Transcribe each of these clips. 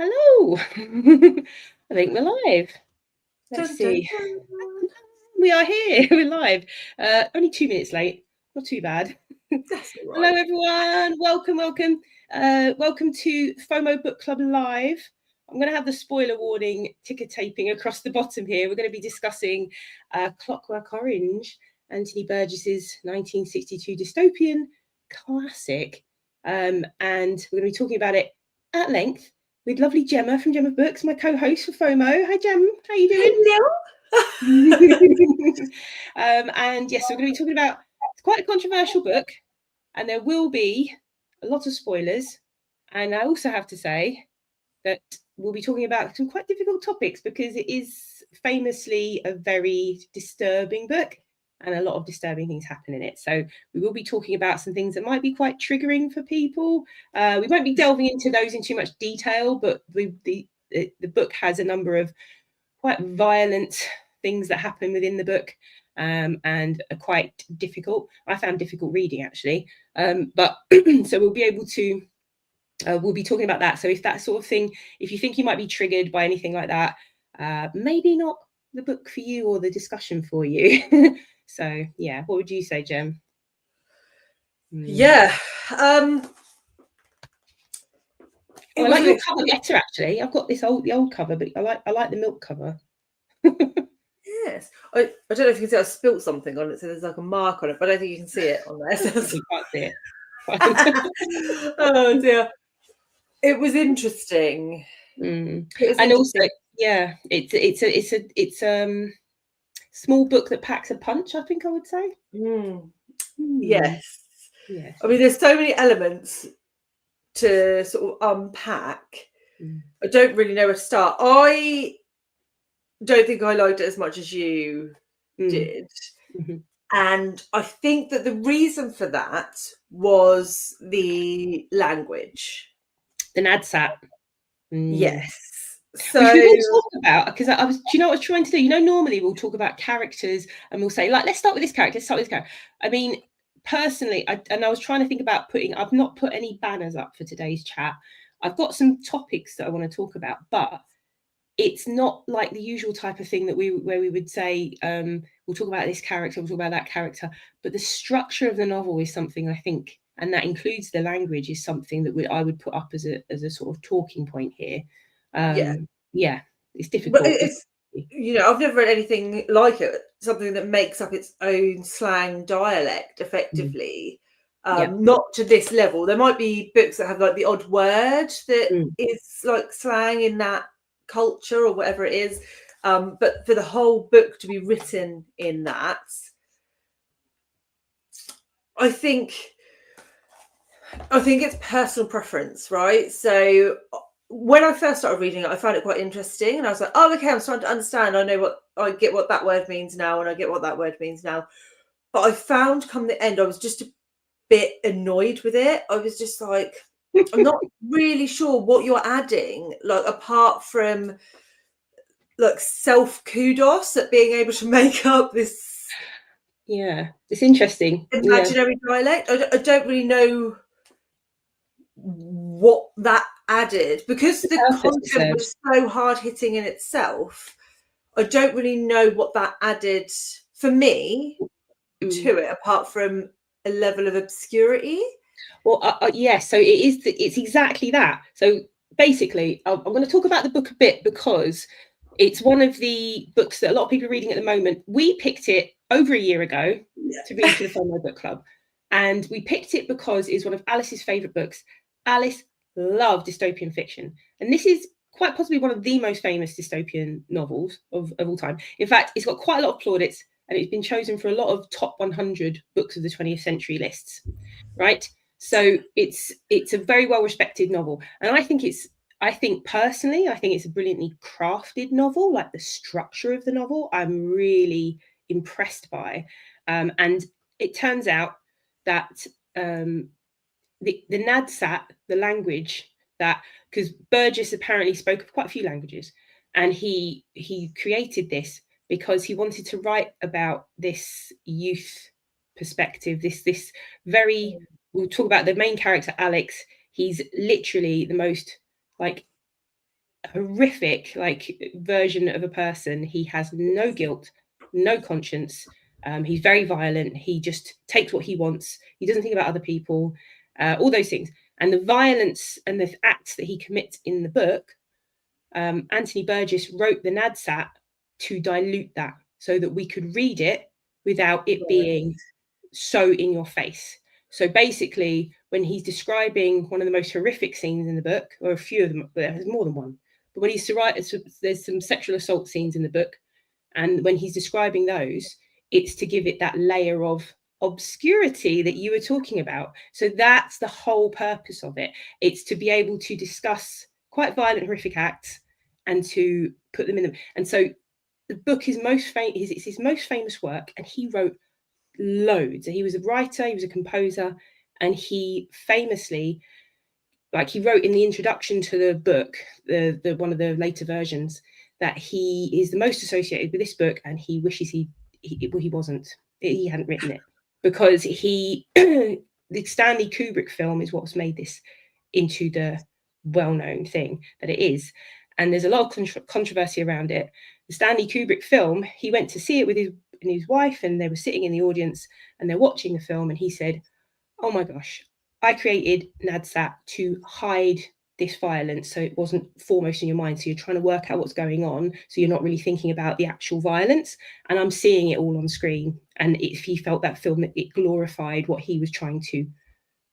Hello. I think we're live. Let's see. We are here. We're live. Only 2 minutes late. Not too bad. That's all Hello, right. everyone. Welcome. Welcome to FOMO Book Club Live. I'm going to have the spoiler warning ticker taping across the bottom here. We're going to be discussing Clockwork Orange, Anthony Burgess's 1962 dystopian classic. And we're going to be talking about it at length with lovely Gemma from Gemma Books, my co-host for FOMO. Hi, Gem. How you doing? And yes, we're going to be talking about, it's quite a controversial book, and there will be a lot of spoilers. And I also have to say that we'll be talking about some quite difficult topics because it is famously a very disturbing book and a lot of disturbing things happen in it. So we will be talking about some things that might be quite triggering for people. We won't be delving into those in too much detail, but the book has a number of quite violent things that happen within the book, and are quite difficult. I found difficult reading, actually. But so we'll be able to we'll be talking about that. So if that sort of thing, if you think you might be triggered by anything like that, maybe not the book for you or the discussion for you. So yeah, what would you say, Gem? Yeah. I like your cover better, actually. I've got the old cover, but I like the milk cover. Yes. I don't know if you can see I spilt something on it, so there's like a mark on it, but I don't think you can see it on there. You can't see it. Oh dear. It was interesting. It was and interesting. Also, yeah, it's a small book that packs a punch, I think I would say. Yes. Yes. I mean, there's so many elements to sort of unpack. I don't really know where to start. I don't think I liked it as much as you did. And I think that the reason for that was the language. The NADSAT. Yes. So which we will talk about, because do you know what I was trying to do? You know, normally we'll talk about characters and we'll say, like, let's start with this character, I mean, personally, I was trying to think about I've not put any banners up for today's chat. I've got some topics that I want to talk about, but it's not like the usual type of thing that where we would say, we'll talk about this character, we'll talk about that character, but the structure of the novel is something I think, and that includes the language, is something that I would put up as a sort of talking point here. Yeah, it's difficult. But it's, you know, I've never read anything like it, something that makes up its own slang dialect effectively. Not to this level. There might be books that have like the odd word that is like slang in that culture or whatever it is, but for the whole book to be written in that, I think it's personal preference, right? So when I first started reading it, I found it quite interesting, and I was like, oh, okay, I'm starting to understand. I get what that word means now, and I get what that word means now. But I found come the end, I was just a bit annoyed with it. I was just like, I'm not really sure what you're adding, like, apart from like self kudos at being able to make up this. Yeah, it's interesting. Imaginary dialect. I don't really know what that added, because the content was so hard hitting in itself. I don't really know what that added for me to it, apart from a level of obscurity. Well, yes, so it's exactly that. So basically, I'm going to talk about the book a bit because it's one of the books that a lot of people are reading at the moment. We picked it over a year ago to read for the FOMO Book Club, and we picked it because it's one of Alice's favourite books. Alice loved dystopian fiction, and this is quite possibly one of the most famous dystopian novels of all time. In fact, it's got quite a lot of plaudits, and it's been chosen for a lot of top 100 books of the 20th century lists, right? So it's a very well respected novel, and I think it's a brilliantly crafted novel. Like, the structure of the novel, I'm really impressed by, and it turns out that the NADSAT, the language that, because Burgess apparently spoke quite a few languages, and he created this because he wanted to write about this youth perspective, this very, we'll talk about the main character, Alex. He's literally the most, like, horrific version of a person. He has no guilt, no conscience. He's very violent. He just takes what he wants. He doesn't think about other people, all those things. And the violence and the acts that he commits in the book, Anthony Burgess wrote the NADSAT to dilute that so that we could read it without it being so in your face. So basically, when he's describing one of the most horrific scenes in the book, or a few of them, there's more than one, but when there's some sexual assault scenes in the book, and when he's describing those, it's to give it that layer of obscurity that you were talking about. So that's the whole purpose of it. It's to be able to discuss quite violent, horrific acts and to put them in them. And so the book is it's his most famous work, and he wrote loads. He was a writer, he was a composer, and he famously, he wrote in the introduction to the book, the one of the later versions, that he is the most associated with this book, and he wishes he hadn't written it, because the Stanley Kubrick film is what's made this into the well-known thing that it is. And there's a lot of controversy around it. The Stanley Kubrick film, he went to see it with his wife, and they were sitting in the audience and they're watching the film, and he said, "Oh my gosh, I created NADSAT to hide this violence so it wasn't foremost in your mind. So you're trying to work out what's going on, so you're not really thinking about the actual violence. And I'm seeing it all on screen." And if he felt that film, it glorified what he was trying to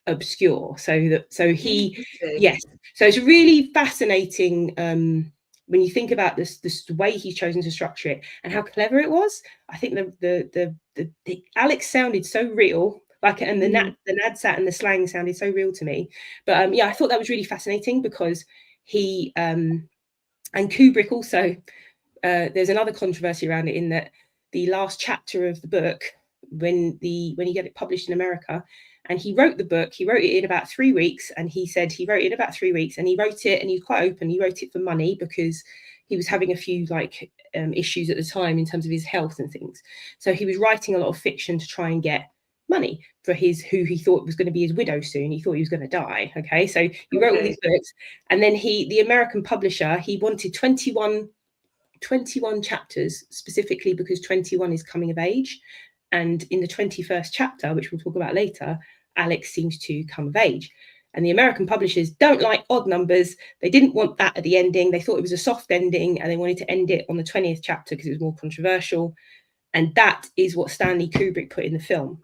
obscure. So yes. So it's really fascinating when you think about this way he's chosen to structure it and how clever it was. I think the Alex sounded so real. And the NADSAT and the slang sounded so real to me. But I thought that was really fascinating, because he and Kubrick also, there's another controversy around it, in that the last chapter of the book, when he got it published in America, and he wrote the book, he wrote it in about 3 weeks, and he said he wrote it in about 3 weeks, and he wrote it, and he was quite open, he wrote it for money, because he was having a few issues at the time in terms of his health and things. So he was writing a lot of fiction to try and get money for who he thought was going to be his widow soon. He thought he was going to die. Okay, so he wrote all these books, and then the American publisher, he wanted 21 chapters, specifically because 21 is coming of age, and in the 21st chapter, which we'll talk about later, Alex seems to come of age. And the American publishers don't like odd numbers. They didn't want that at the ending. They thought it was a soft ending, and they wanted to end it on the 20th chapter because it was more controversial. And that is what Stanley Kubrick put in the film.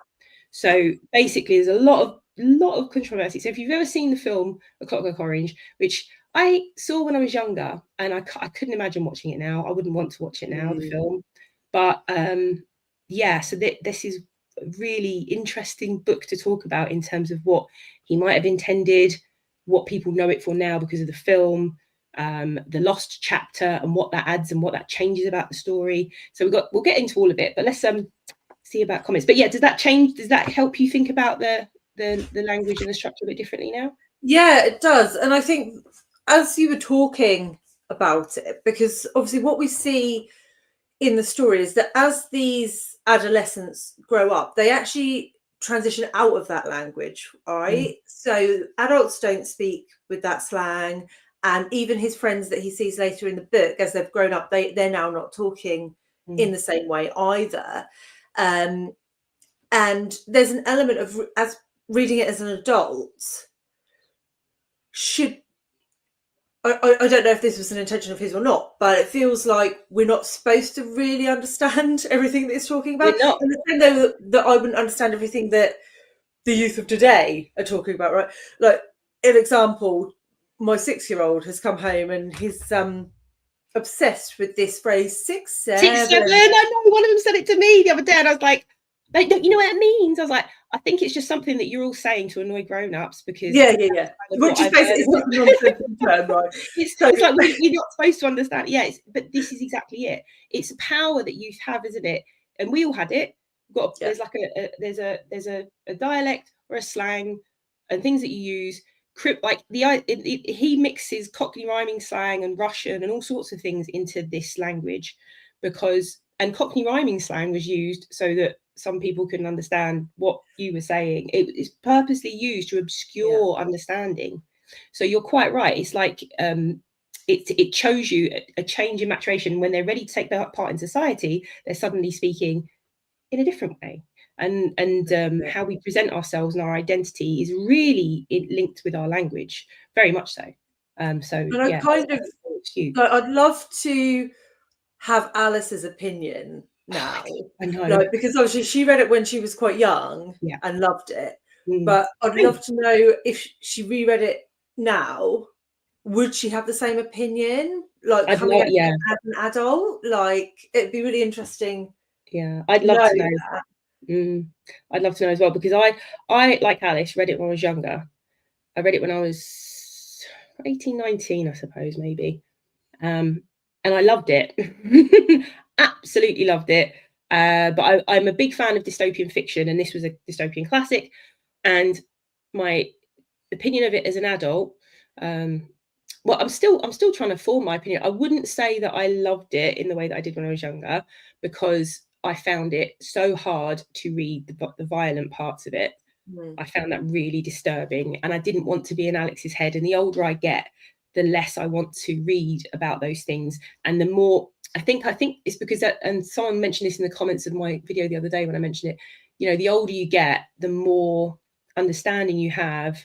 So basically, there's a lot of controversy. So if you've ever seen the film A Clockwork Orange, which I saw when I was younger, and I couldn't imagine watching it now. I wouldn't want to watch it now, the film. But so this is a really interesting book to talk about in terms of what he might have intended, what people know it for now because of the film, the lost chapter, and what that adds and what that changes about the story. So we'll get into all of it, but let's see about comments. But does that help you think about the language and the structure a bit differently now? Yeah, it does. And I think as you were talking about it, because obviously what we see in the story is that as these adolescents grow up, they actually transition out of that language, right? So adults don't speak with that slang, and even his friends that he sees later in the book, as they've grown up, they're now not talking in the same way either. And there's an element of, as reading it as an adult, I don't know if this was an intention of his or not, but it feels like we're not supposed to really understand everything that he's talking about. We're not. And the same though that I wouldn't understand everything that the youth of today are talking about, right? Like, an example, my 6-year-old has come home and he's obsessed with this phrase 6-7. 6-7. I know, one of them said it to me the other day, and I was like, "Don't you know what it means?" I was like, "I think it's just something that you're all saying to annoy grown-ups because yeah. Which is basically not a nonsense term, right? It's like we're not supposed to understand. But this is exactly it. It's a power that youth have, isn't it? And we all had it. There's like there's a dialect or a slang and things that you use. Like he mixes Cockney rhyming slang and Russian and all sorts of things into this language, and Cockney rhyming slang was used so that some people couldn't understand what you were saying. It is purposely used to obscure understanding. So you're quite right. It's like it shows you a change in maturation. When they're ready to take part in society, they're suddenly speaking in a different way. And how we present ourselves and our identity is really linked with our language, very much so. So And I yeah, kind of, like, I'd love to have Alice's opinion now. I know. Like, because obviously she read it when she was quite young and loved it. But I'd love to know, if she reread it now, would she have the same opinion? Like, coming out as an adult? Like, it'd be really interesting. Yeah, I'd love to know. I'd love to know as well, because I, like Alice, read it when I was younger. I read it when I was 18, 19, I suppose, maybe. And I loved it. Absolutely loved it. But I'm a big fan of dystopian fiction, and this was a dystopian classic. And my opinion of it as an adult, well, I'm still trying to form my opinion. I wouldn't say that I loved it in the way that I did when I was younger, because I found it so hard to read the violent parts of it. I found that really disturbing, and I didn't want to be in Alex's head. And the older I get, the less I want to read about those things, and the more I think it's because that, and someone mentioned this in the comments of my video the other day when I mentioned it, you know, the older you get, the more understanding you have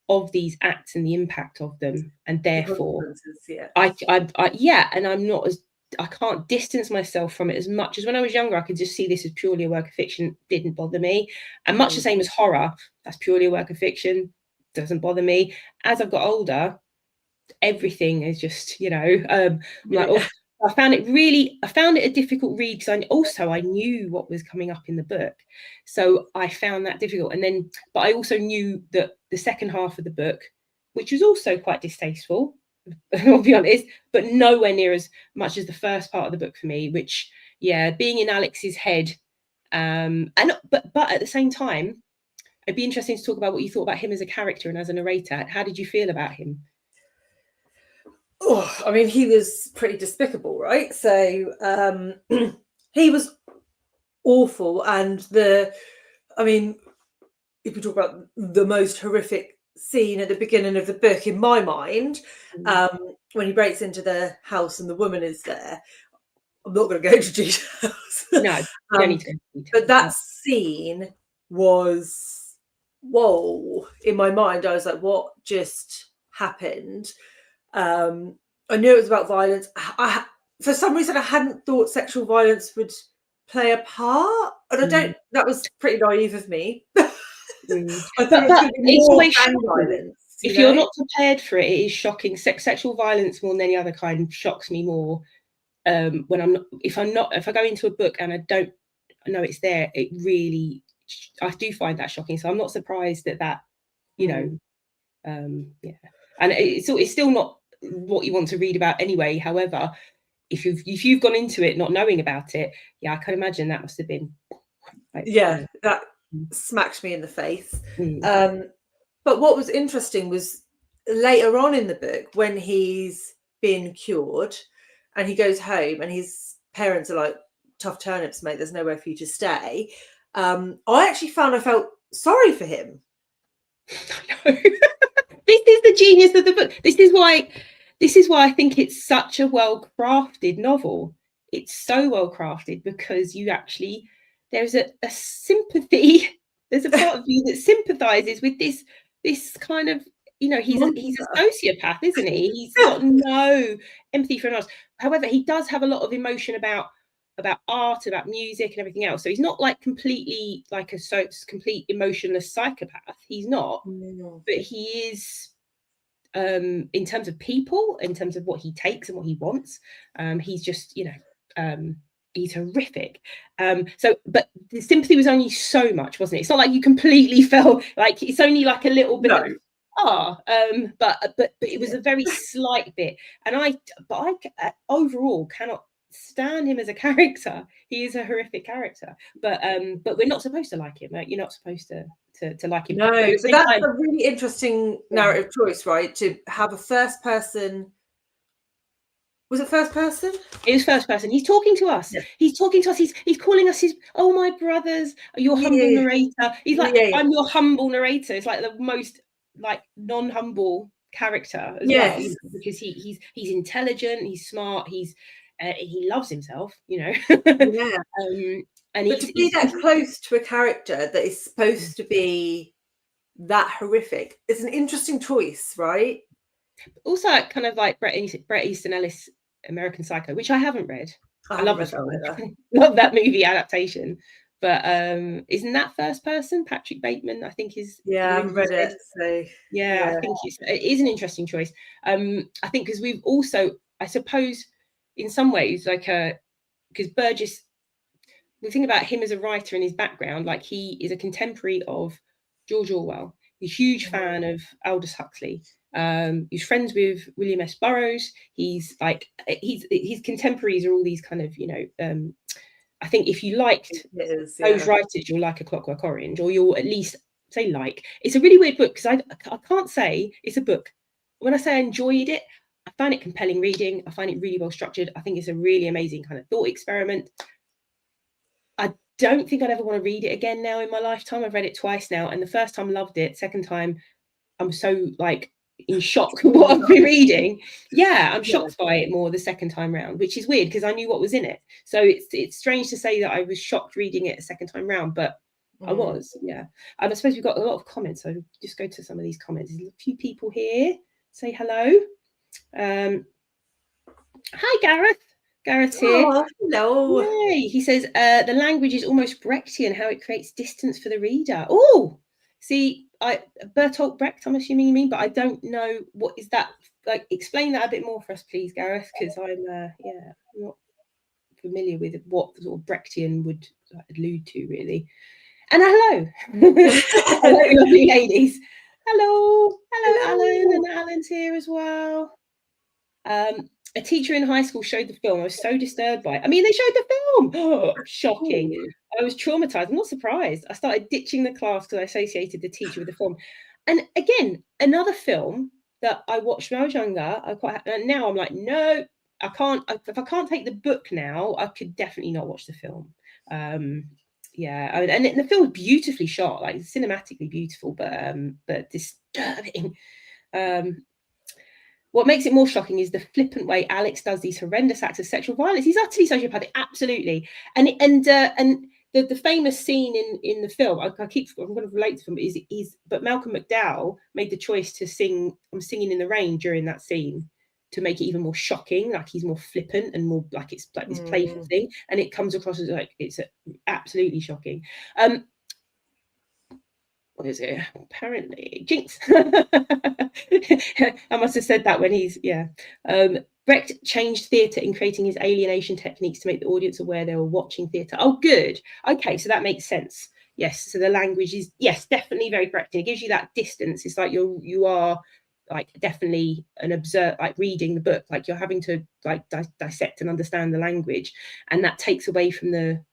of these acts and the impact of them, and therefore and I'm not as, I can't distance myself from it as much as when I was younger. I could just see this as purely a work of fiction, didn't bother me. And much the same as horror, that's purely a work of fiction, doesn't bother me. As I've got older, everything is just, you know, like, oh, I found it a difficult read, because I knew what was coming up in the book, so I found that difficult. And then, but I also knew that the second half of the book, which was also quite distasteful, I'll be honest, but nowhere near as much as the first part of the book for me, which, yeah, being in Alex's head, but at the same time, it'd be interesting to talk about what you thought about him as a character and as a narrator. How did you feel about him? Oh, I mean, he was pretty despicable, right? So he was awful. And I mean, if we talk about the most horrific scene at the beginning of the book, in my mind, when he breaks into the house and the woman is there, I'm not going to go into details. No, you don't need to go into details. But that scene was, whoa, in my mind. I was like, what just happened? I knew it was about violence. For some reason, I hadn't thought sexual violence would play a part, and I don't. That was pretty naive of me. I thought it was going to be more gang violence. If you're not prepared for it, it is shocking. Sexual violence more than any other kind shocks me more. When I'm not, if I go into a book and I don't know it's there, it really, I do find that shocking. So I'm not surprised that you know, yeah. And it's still not what you want to read about anyway. However, if you've gone into it not knowing about it, yeah, I can imagine that must have been like, that smacked me in the face. But what was interesting was later on in the book, when he's been cured and he goes home and his parents are like, tough turnips, mate, there's nowhere for you to stay. I actually I felt sorry for him. I know. This is the genius of the book. This is why I think it's such a well-crafted novel. It's so well-crafted because there's a sympathy. There's a part of you that sympathizes with this kind of, you know, he's a sociopath, isn't he? He's got no empathy for anyone else. However, he does have a lot of emotion about art, about music and everything else. So he's not like completely like a complete emotionless psychopath. He's not. But he is, in terms of people, in terms of what he takes and what he wants, he's just, you know, he's horrific. But the sympathy was only so much, wasn't it? It's not like you completely felt like, it's only like a little bit. But it was a very slight bit. And I overall cannot stand him as a character. He is a horrific character, but we're not supposed to like him. Like, you're not supposed to like him. No, but that's a really interesting narrative choice, right? To have a first person. Was it first person? It was first person. He's talking to us. Yeah. He's talking to us. He's calling us his, oh, my brothers, your humble narrator. He's like, I'm your humble narrator. It's like the most like non-humble character as well, you know, because he's intelligent, he's smart, he loves himself, you know. Yeah. And but to be that close to a character that is supposed to be that horrific is an interesting choice, right? Also, kind of like Bret Easton Ellis' American Psycho, which I haven't read. I love the film. Love that movie adaptation. But isn't that first person? Patrick Bateman, I think, is. Yeah, I haven't read it. So yeah, I think it is an interesting choice. I think because we've also, I suppose, in some ways, like because Burgess, the thing about him as a writer and his background, like he is a contemporary of George Orwell. He's a huge fan of Aldous Huxley. He's friends with William S. Burroughs. He's like his contemporaries are all these kind of, you know. I think if you liked those writers, you'll like A Clockwork Orange, or you'll at least say like. It's a really weird book because I can't say it's a book. When I say I enjoyed it, I find it compelling reading. I find it really well structured. I think it's a really amazing kind of thought experiment. I don't think I'd ever want to read it again now in my lifetime. I've read it twice now, and the first time loved it. Second time, I'm so like in shock with what I've been reading. Yeah, I'm shocked by it more the second time round, which is weird because I knew what was in it. So it's strange to say that I was shocked reading it a second time round, but I was. Yeah. I suppose we've got a lot of comments, so just go to some of these comments. There's a few people here. Say hello. Hi, Gareth. Gareth's here. Oh, hello. Yay. He says the language is almost Brechtian, how it creates distance for the reader. Oh, see, Bertolt Brecht, I'm assuming you mean, but I don't know what is that. Like, explain that a bit more for us, please, Gareth, because I'm not familiar with what sort of Brechtian would allude to, really. And hello, hello, lovely ladies. Hello, Alan, and Alan's here as well. A teacher in high school showed the film. I was so disturbed by it. I mean, they showed the film. Oh, shocking. Ooh. I was traumatized. I'm not surprised. I started ditching the class because I associated the teacher with the film. And again, another film that I watched when I was younger. And now I'm like, no, I can't. If I can't take the book now, I could definitely not watch the film. Yeah, and the film was beautifully shot, like cinematically beautiful, but disturbing. What makes it more shocking is the flippant way Alex does these horrendous acts of sexual violence. He's utterly sociopathic, absolutely. And the famous scene in the film, I'm going to relate to them, but Malcolm McDowell made the choice to sing "I'm Singing in the Rain" during that scene to make it even more shocking, like he's more flippant and more like it's like this playful thing, and it comes across as like it's absolutely shocking. What is it? Apparently, jinx. I must have said that when he's Brecht changed theatre in creating his alienation techniques to make the audience aware they were watching theatre. Oh, good. Okay, so that makes sense. Yes, so the language is definitely very Brechtian. It gives you that distance. It's like you are like definitely an observer, like reading the book, like you're having to like dissect and understand the language, and that takes away from that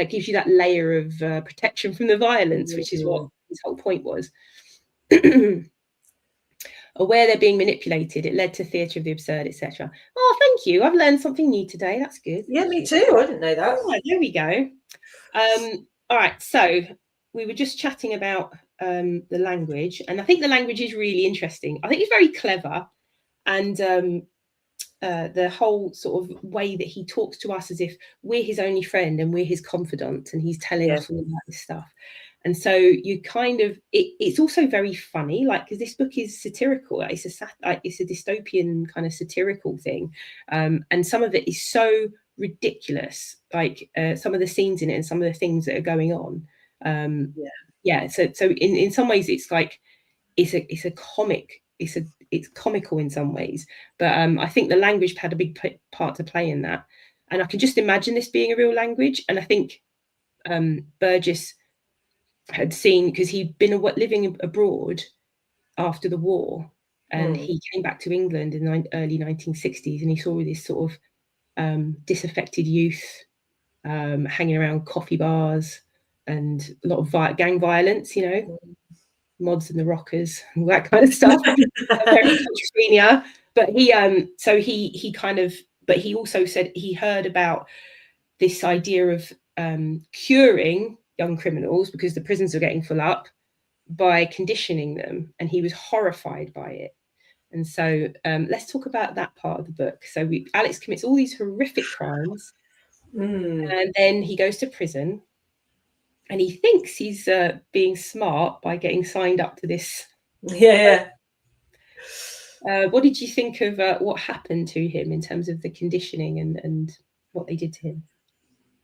gives you that layer of protection from the violence, which is what his whole point was. Aware they're being manipulated, it led to theatre of the absurd, etc. Oh, thank you. I've learned something new today. That's good. Yeah, me too. I didn't know that. Oh, there we go. All right, so we were just chatting about the language, and I think the language is really interesting. I think it's very clever, and the whole sort of way that he talks to us as if we're his only friend and we're his confidant, and he's telling us all about this stuff. And so you kind of it's also very funny, like because this book is satirical. It's a dystopian kind of satirical thing, and some of it is so ridiculous, like some of the scenes in it and some of the things that are going on. So in some ways it's like it's a comic. It's comical in some ways, but I think the language had a big part to play in that. And I can just imagine this being a real language. And I think Burgess had seen, because he'd been living abroad after the war, and he came back to England in the early 1960s, and he saw this sort of disaffected youth hanging around coffee bars and a lot of gang violence, you know, Mods and the Rockers, all that kind of stuff. Very schizophrenia. But he also said he heard about this idea of curing young criminals because the prisons are getting full up by conditioning them, and he was horrified by it. And so let's talk about that part of the book. So Alex commits all these horrific crimes, and then he goes to prison, and he thinks he's being smart by getting signed up to this. Yeah. What did you think of what happened to him in terms of the conditioning and what they did to him?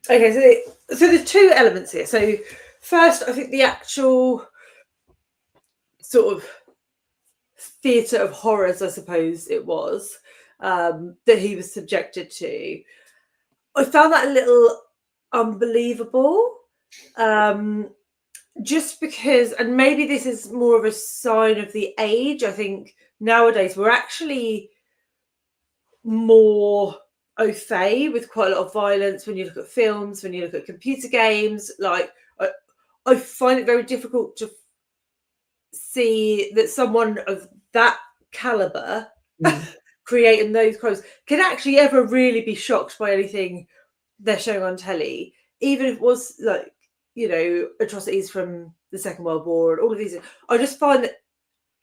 Okay, so there's two elements here. So first, I think the actual sort of theatre of horrors, I suppose it was, that he was subjected to, I found that a little unbelievable. Just because, and maybe this is more of a sign of the age, I think nowadays we're actually more au fait with quite a lot of violence when you look at films, when you look at computer games. Like, I find it very difficult to see that someone of that caliber creating those crimes can actually ever really be shocked by anything they're showing on telly, even if it was like, you know, atrocities from the Second World War and all of these. I just find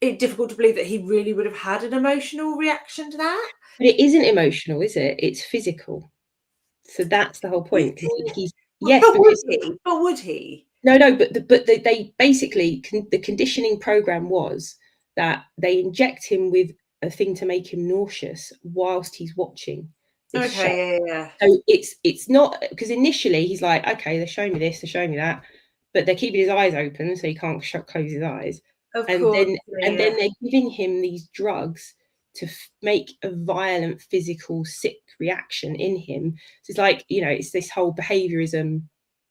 it difficult to believe that he really would have had an emotional reaction to that. But it isn't emotional, is it? It's physical. So that's the whole point. He's yes, but because would he? No, but they basically the conditioning program was that they inject him with a thing to make him nauseous whilst he's watching this show. Yeah. So it's not, because initially he's like, okay, they're showing me this, they're showing me that, but they're keeping his eyes open so he can't close his eyes. Then they're giving him these drugs to make a violent physical sick reaction in him. So it's like, you know, it's this whole behaviorism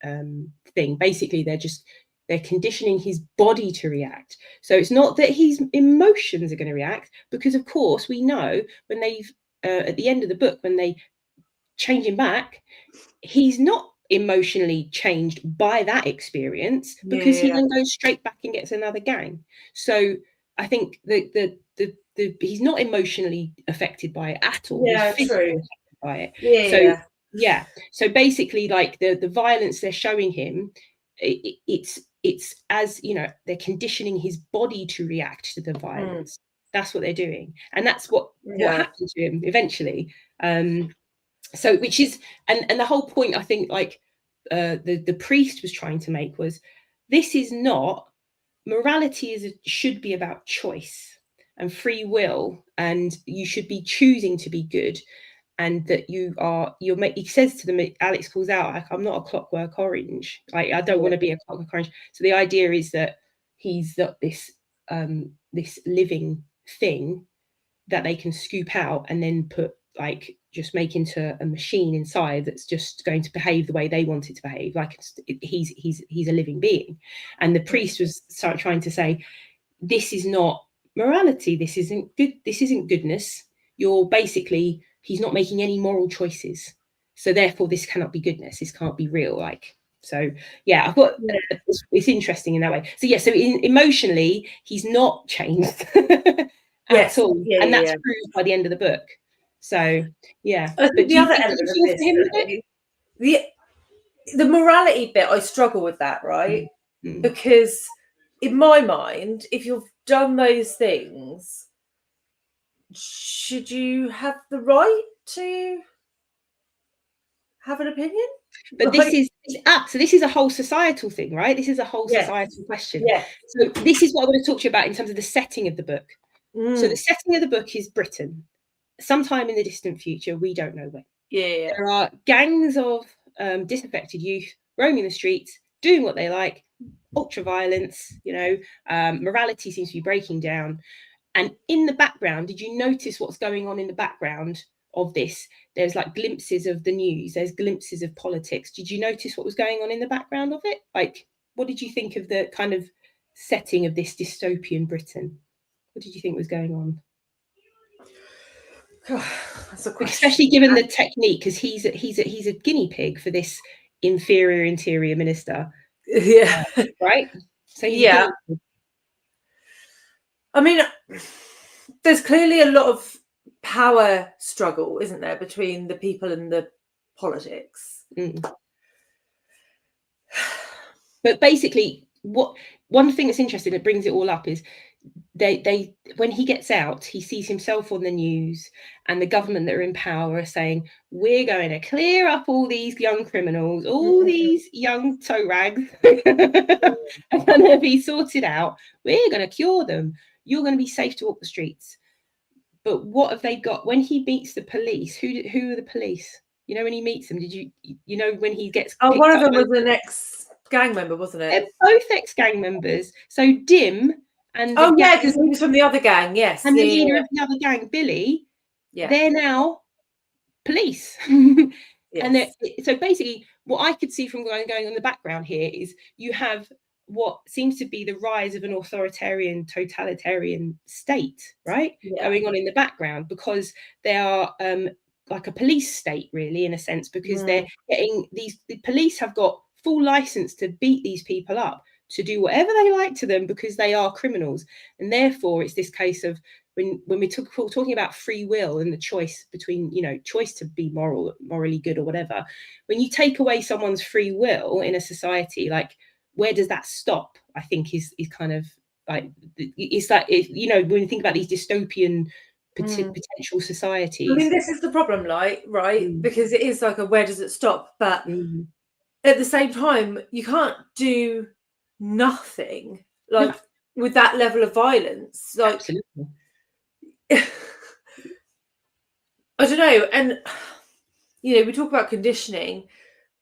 thing. Basically they're conditioning his body to react. So it's not that his emotions are going to react, because of course we know when they've at the end of the book, when they change him back, he's not emotionally changed by that experience, because he then goes straight back and gets another gang. So I think the he's not emotionally affected by it at all. Yeah, he's true. affected by it. So basically, like the violence they're showing him, it's as, you know, they're conditioning his body to react to the violence. That's what they're doing, and that's what happened to him eventually. So which is, and the whole point, I think, like the priest was trying to make was, this is not morality, should be about choice and free will, and you should be choosing to be good, and that he says to them, Alex calls out, like, I'm not a clockwork orange, like I don't want to be a clockwork orange. So the idea is that he's got this living thing that they can scoop out and then put, like, just make into a machine inside that's just going to behave the way they want it to behave. Like he's a living being. And the priest was trying to say, this is not morality. This isn't good. This isn't goodness. He's not making any moral choices. So therefore this cannot be goodness. This can't be real. Like, so yeah, I thought it's interesting in that way. So so emotionally, he's not changed at all. And that's proved by the end of the book. So I think the other element of this, the morality bit, I struggle with that, right? Because in my mind, if you've done those things, should you have the right to have an opinion? But this is a whole societal thing, right? This is a whole societal question. So this is what I want to talk to you about in terms of the setting of the book. So the setting of the book is Britain, sometime in the distant future, we don't know when. There are gangs of disaffected youth roaming the streets, doing what they like, ultra violence, you know, morality seems to be breaking down. And in the background, did you notice what's going on in the background of this? There's like glimpses of the news, there's glimpses of politics. Did you notice what was going on in the background of it? Like, what did you think of the kind of setting of this dystopian Britain? What did you think was going on? That's a question. Especially given the technique, because he's a guinea pig for this inferior interior minister. Right? So I mean, there's clearly a lot of power struggle, isn't there, between the people and the politics. But basically, one thing that's interesting that brings it all up is they when he gets out, he sees himself on the news, and the government that are in power are saying, we're going to clear up all these young criminals, all these young toe rags are going to be sorted out. We're going to cure them. You're going to be safe to walk the streets. But what have they got when he meets the police? Who are the police? You know, when he meets them, when he gets one of them was an ex-gang member, wasn't it? They're both ex-gang members. So Dim and because he was from the other gang, yes. And the leader of the other gang, Billy, they're now police. Yes. And so basically what I could see from going on the background here is you have what seems to be the rise of an authoritarian, totalitarian state, right? Going on in the background, because they are like a police state, really, in a sense, because they're getting the police have got full license to beat these people up, to do whatever they like to them, because they are criminals. And therefore it's this case of when we're talking about free will and the choice between, choice to be morally good or whatever, when you take away someone's free will in a society, like, where does that stop? I think is kind of like, it's like, when you think about these dystopian potential societies. I mean, this is the problem, right? Because it is like where does it stop? But at the same time, you can't do nothing with that level of violence. Like, absolutely. I don't know. And, we talk about conditioning,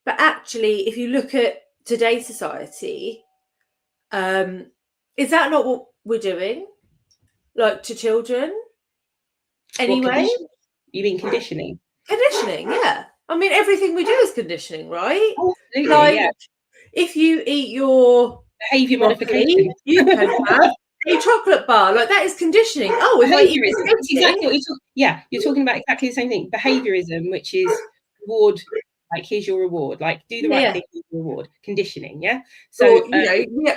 but actually, if you look at today's society, is that not what we're doing? Like, to children? Anyway? You mean conditioning? Conditioning, yeah. I mean, everything we do is conditioning, right? Absolutely, like, if you eat your behavior modification, you can have a chocolate bar. Like, that is conditioning. Oh, if I eat this, exactly what you're talking about exactly the same thing. Behaviorism, which is reward, like, here's your reward, like, do the right thing, here's your reward. Conditioning, yeah. So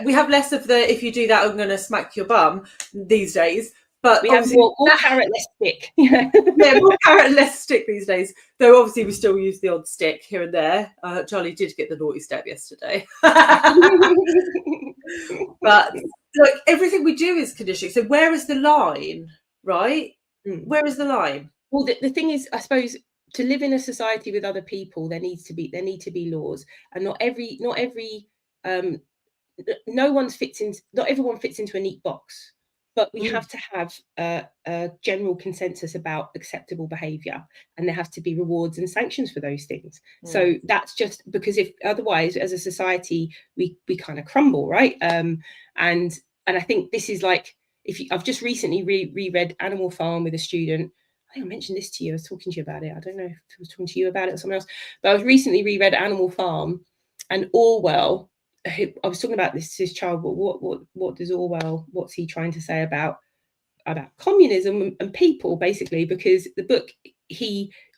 we have less of the, if you do that, I'm going to smack your bum these days. But we have more carrot, less stick. More carrot, less stick these days. Though obviously we still use the odd stick here and there. Charlie did get the naughty step yesterday. But look, everything we do is conditioning. So where is the line, right? Where is the line? Well, the thing is, I suppose, to live in a society with other people, there need to be laws, and not everyone fits into a neat box. But we have to have a general consensus about acceptable behaviour, and there have to be rewards and sanctions for those things. So that's just because, if otherwise, as a society, we kind of crumble, right? And I think this is like, I've just recently reread Animal Farm with a student. I think I mentioned this to you. I was talking to you about it. I don't know if I was talking to you about it or someone else, but I was recently reread Animal Farm, and Orwell. I was talking about this child. What does Orwell? What's he trying to say about communism and people, basically? Because the book,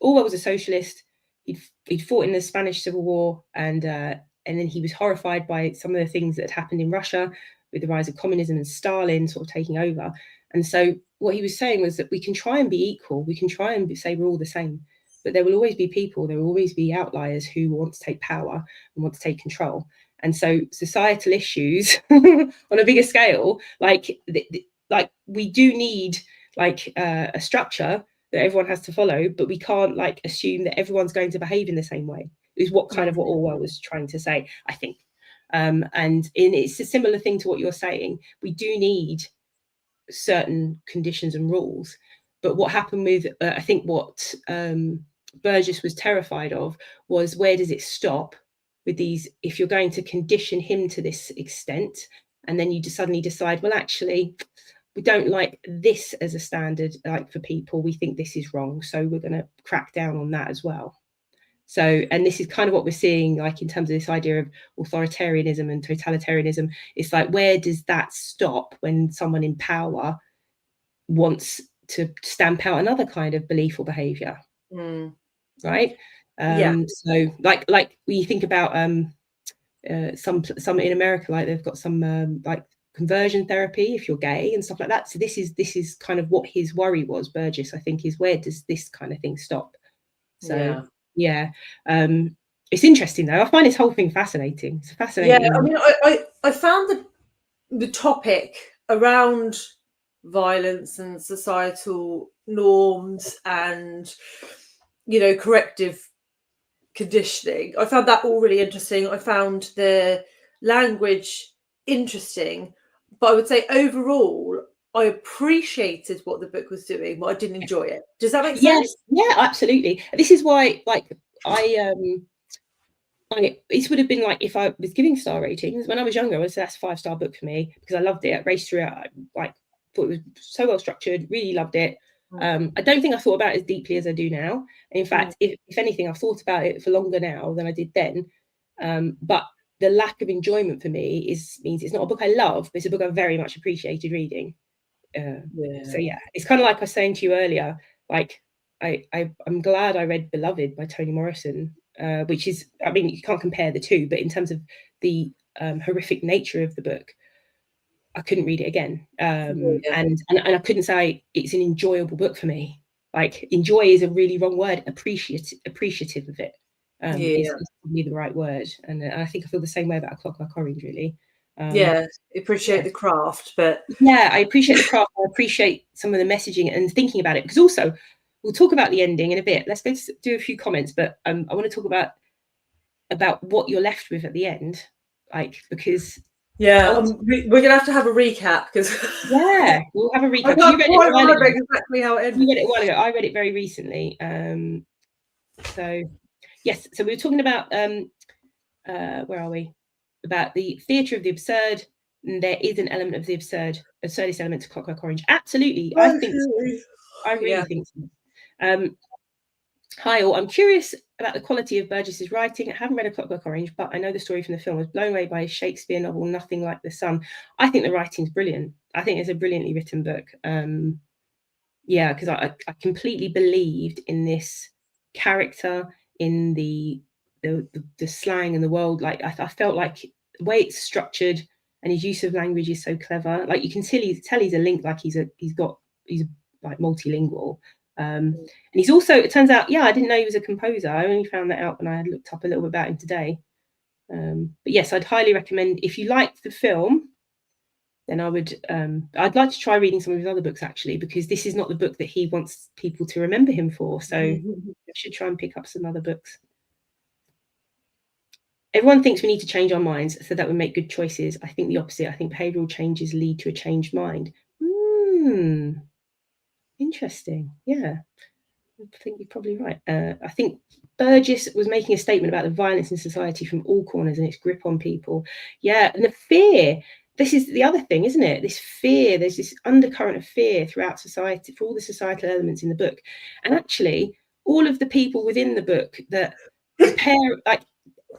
Orwell was a socialist. He'd fought in the Spanish Civil War, and then he was horrified by some of the things that had happened in Russia with the rise of communism and Stalin sort of taking over. And so what he was saying was that we can try and be equal. We can try and say we're all the same, but there will always be people. There will always be outliers who want to take power and want to take control. And so societal issues on a bigger scale, like we do need a structure that everyone has to follow, but we can't assume that everyone's going to behave in the same way, is what Orwell was trying to say, I think. And it's a similar thing to what you're saying. We do need certain conditions and rules, but what happened with, I think what Burgess was terrified of was, where does it stop with these? If you're going to condition him to this extent, and then you suddenly decide, well, actually, we don't like this as a standard, like, for people, we think this is wrong, so we're going to crack down on that as well. So, and this is kind of what we're seeing, like, in terms of this idea of authoritarianism and totalitarianism. It's like, where does that stop when someone in power wants to stamp out another kind of belief or behavior? Right? So like when you think about some in America, like, they've got some like conversion therapy if you're gay and stuff like that. So this is kind of what his worry was, Burgess, I think, is, where does this kind of thing stop? So it's interesting, though. I find this whole thing fascinating. It's fascinating. I mean, I found the topic around violence and societal norms and, corrective conditioning. I found that all really interesting. I found the language interesting, but I would say overall, I appreciated what the book was doing, but I didn't enjoy it. Does that make sense? Yeah, absolutely. This is why, like, this would have been like if I was giving star ratings when I was younger. I would say that's a 5-star book for me because I loved it. I raced through it. I thought it was so well structured. Really loved it. I don't think I thought about it as deeply as I do now. In fact, if anything, I've thought about it for longer now than I did then. But the lack of enjoyment for me means it's not a book I love, but it's a book I very much appreciated reading. So yeah, it's kind of like I was saying to you earlier. Like I'm glad I read Beloved by Toni Morrison. Which is, I mean, you can't compare the two, but in terms of the horrific nature of the book, I couldn't read it again. And I couldn't say it's an enjoyable book for me. Like, enjoy is a really wrong word. Appreciative of it is probably the right word. And I think I feel the same way about A Clockwork Orange, really. Appreciate the craft, but yeah, I appreciate the craft. I appreciate some of the messaging and thinking about it, because also we'll talk about the ending in a bit. Let's go do a few comments, but I want to talk about what you're left with at the end, like, because we're gonna have to have a recap because we'll have a recap. You read it a while ago. Exactly how it ended. You read it a while ago. I read it very recently. So yes, so we were talking about where are we? About the theatre of the absurd. And there is an element of the absurdist element to Clockwork Orange. Absolutely, I think so. I really think so. Hi all, I'm curious about the quality of Burgess's writing. I haven't read A Clockwork Orange, but I know the story from the film. I was blown away by his Shakespeare novel, Nothing Like the Sun. I think the writing's brilliant. I think it's a brilliantly written book. Because I completely believed in this character, in the slang and the world. Like I felt like the way it's structured and his use of language is so clever. Like you can tell he's a link. Like he's like multilingual. And he's also, it turns out, I didn't know he was a composer. I only found that out when I looked up a little bit about him today. But yes, I'd highly recommend, if you liked the film, then I'd like to try reading some of his other books, actually, because this is not the book that he wants people to remember him for. So I should try and pick up some other books. Everyone thinks we need to change our minds so that we make good choices. I think the opposite. I think behavioural changes lead to a changed mind. Interesting. Yeah, I think you're probably right. I think Burgess was making a statement about the violence in society from all corners and its grip on people. Yeah, and the fear. This is the other thing, isn't it? This fear. There's this undercurrent of fear throughout society for all the societal elements in the book. And actually, all of the people within the book that like,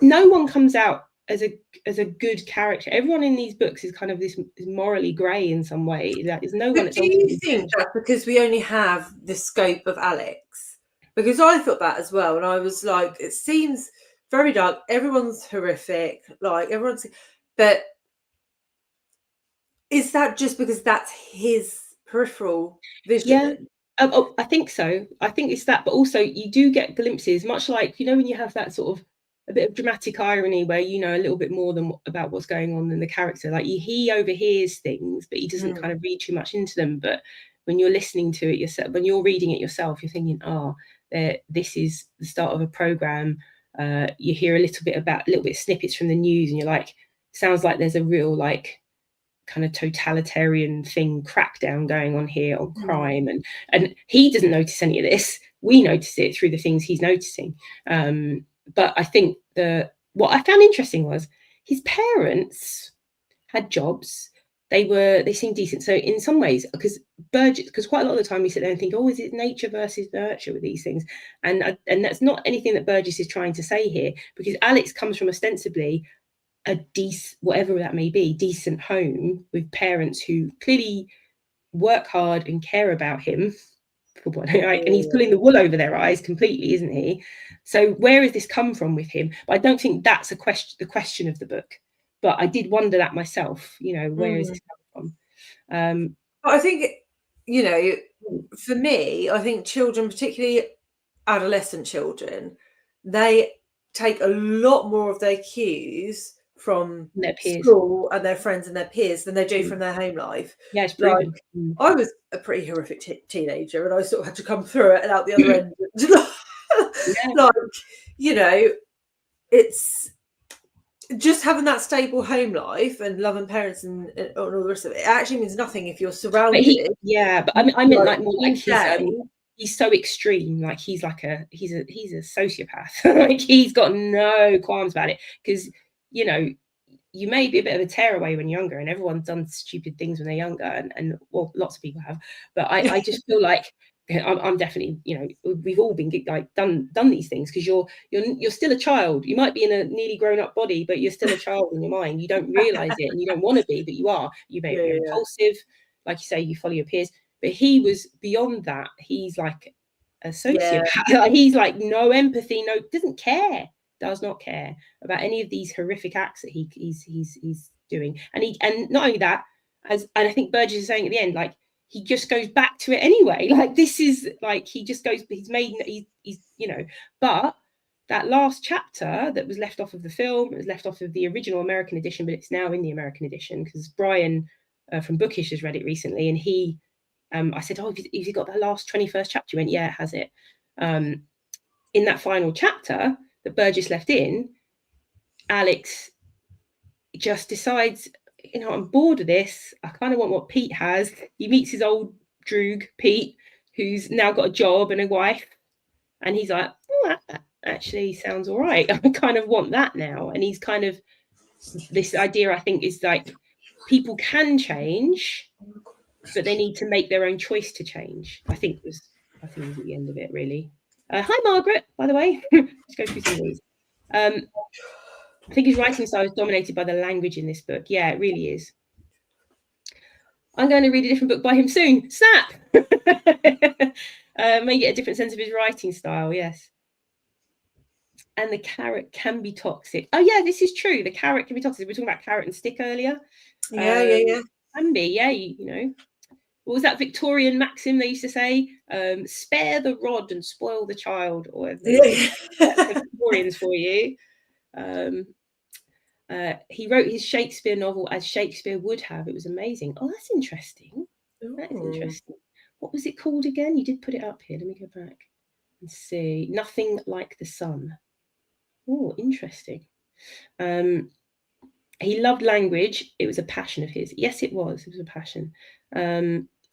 no one comes out as a good character. Everyone in these books is kind of is morally grey in some way. That is no one. But do you think that because we only have the scope of Alex? Because I thought that as well, and I was like, it seems very dark. Everyone's horrific, like everyone's. But is that just because that's his peripheral vision? Yeah. I think so. I think it's that, but also you do get glimpses, much like, when you have that sort of a bit of dramatic irony where you know a little bit more than about what's going on than the character. Like he overhears things, but he doesn't kind of read too much into them. But when you're listening to it yourself, when you're reading it yourself, you're thinking, this is the start of a program. You hear a little bit snippets from the news, and you're like, sounds like there's a real like kind of totalitarian thing, crackdown going on here on crime, and he doesn't notice any of this. We notice it through the things he's noticing. But I think what I found interesting was his parents had jobs. They seemed decent. So in some ways, because quite a lot of the time we sit there and think, is it nature versus nurture with these things? And that's not anything that Burgess is trying to say here, because Alex comes from ostensibly a decent, whatever that may be, decent home with parents who clearly work hard and care about him. And he's pulling the wool over their eyes completely, isn't he? So where has this come from with him? But I don't think that's the question of the book. But I did wonder that myself, where is this coming from? I think, for me, I think children, particularly adolescent children, they take a lot more of their cues from their peers. school and their friends and their peers than they do from their home life. Yeah, it's Like, proven. I was a pretty horrific teenager, and I sort of had to come through it and out the other end. Yeah. Like, you know, it's just having that stable home life and loving parents and all the rest of it. It actually means nothing if you're surrounded. But I meant like more like all he's so extreme. Like he's a sociopath. Like he's got no qualms about it, because you know, you may be a bit of a tearaway when you're younger, and everyone's done stupid things when they're younger, and well, lots of people have. But I just feel like I'm definitely, you know, we've all been like done these things, because you're still a child. You might be in a nearly grown up body, but you're still a child in your mind. You don't realize it, and you don't want to be, but you are. You may be impulsive, like you say, you follow your peers. But he was beyond that. He's like a sociopath. Like, he's like no empathy, does not care about any of these horrific acts that he's doing. And not only that, and I think Burgess is saying at the end, like, he just goes back to it anyway. Like, this is like, he's you know. But that last chapter that was left off of the film, it was left off of the original American edition, but it's now in the American edition, because Brian from Bookish has read it recently, and he I said, oh, have you got that last 21st chapter? He went, yeah, it has it. In that final chapter that Burgess left in, Alex just decides, you know, I'm bored of this. I kind of want what Pete has. He meets his old droog, Pete, who's now got a job and a wife. And he's like, oh, that actually sounds all right. I kind of want that now. And he's kind of, this idea, I think, is like, people can change, but they need to make their own choice to change. I think was at the end of it, really. Hi, Margaret, by the way. Let's go through some of these. I think his writing style is dominated by the language in this book. Yeah, it really is. I'm going to read a different book by him soon. Snap! May get a different sense of his writing style, yes. And the carrot can be toxic. Oh, yeah, this is true. The carrot can be toxic. We were talking about carrot and stick earlier. Yeah. Can be, yeah, you know. What was that Victorian maxim they used to say? Spare the rod and spoil the child. Or that's Victorians for you. He wrote his Shakespeare novel as Shakespeare would have. It was amazing. Oh, that's interesting. That is interesting. What was it called again? You did put it up here. Let me go back and see. Nothing Like the Sun. Oh, interesting. He loved language. It was a passion of his. Yes, it was. It was a passion.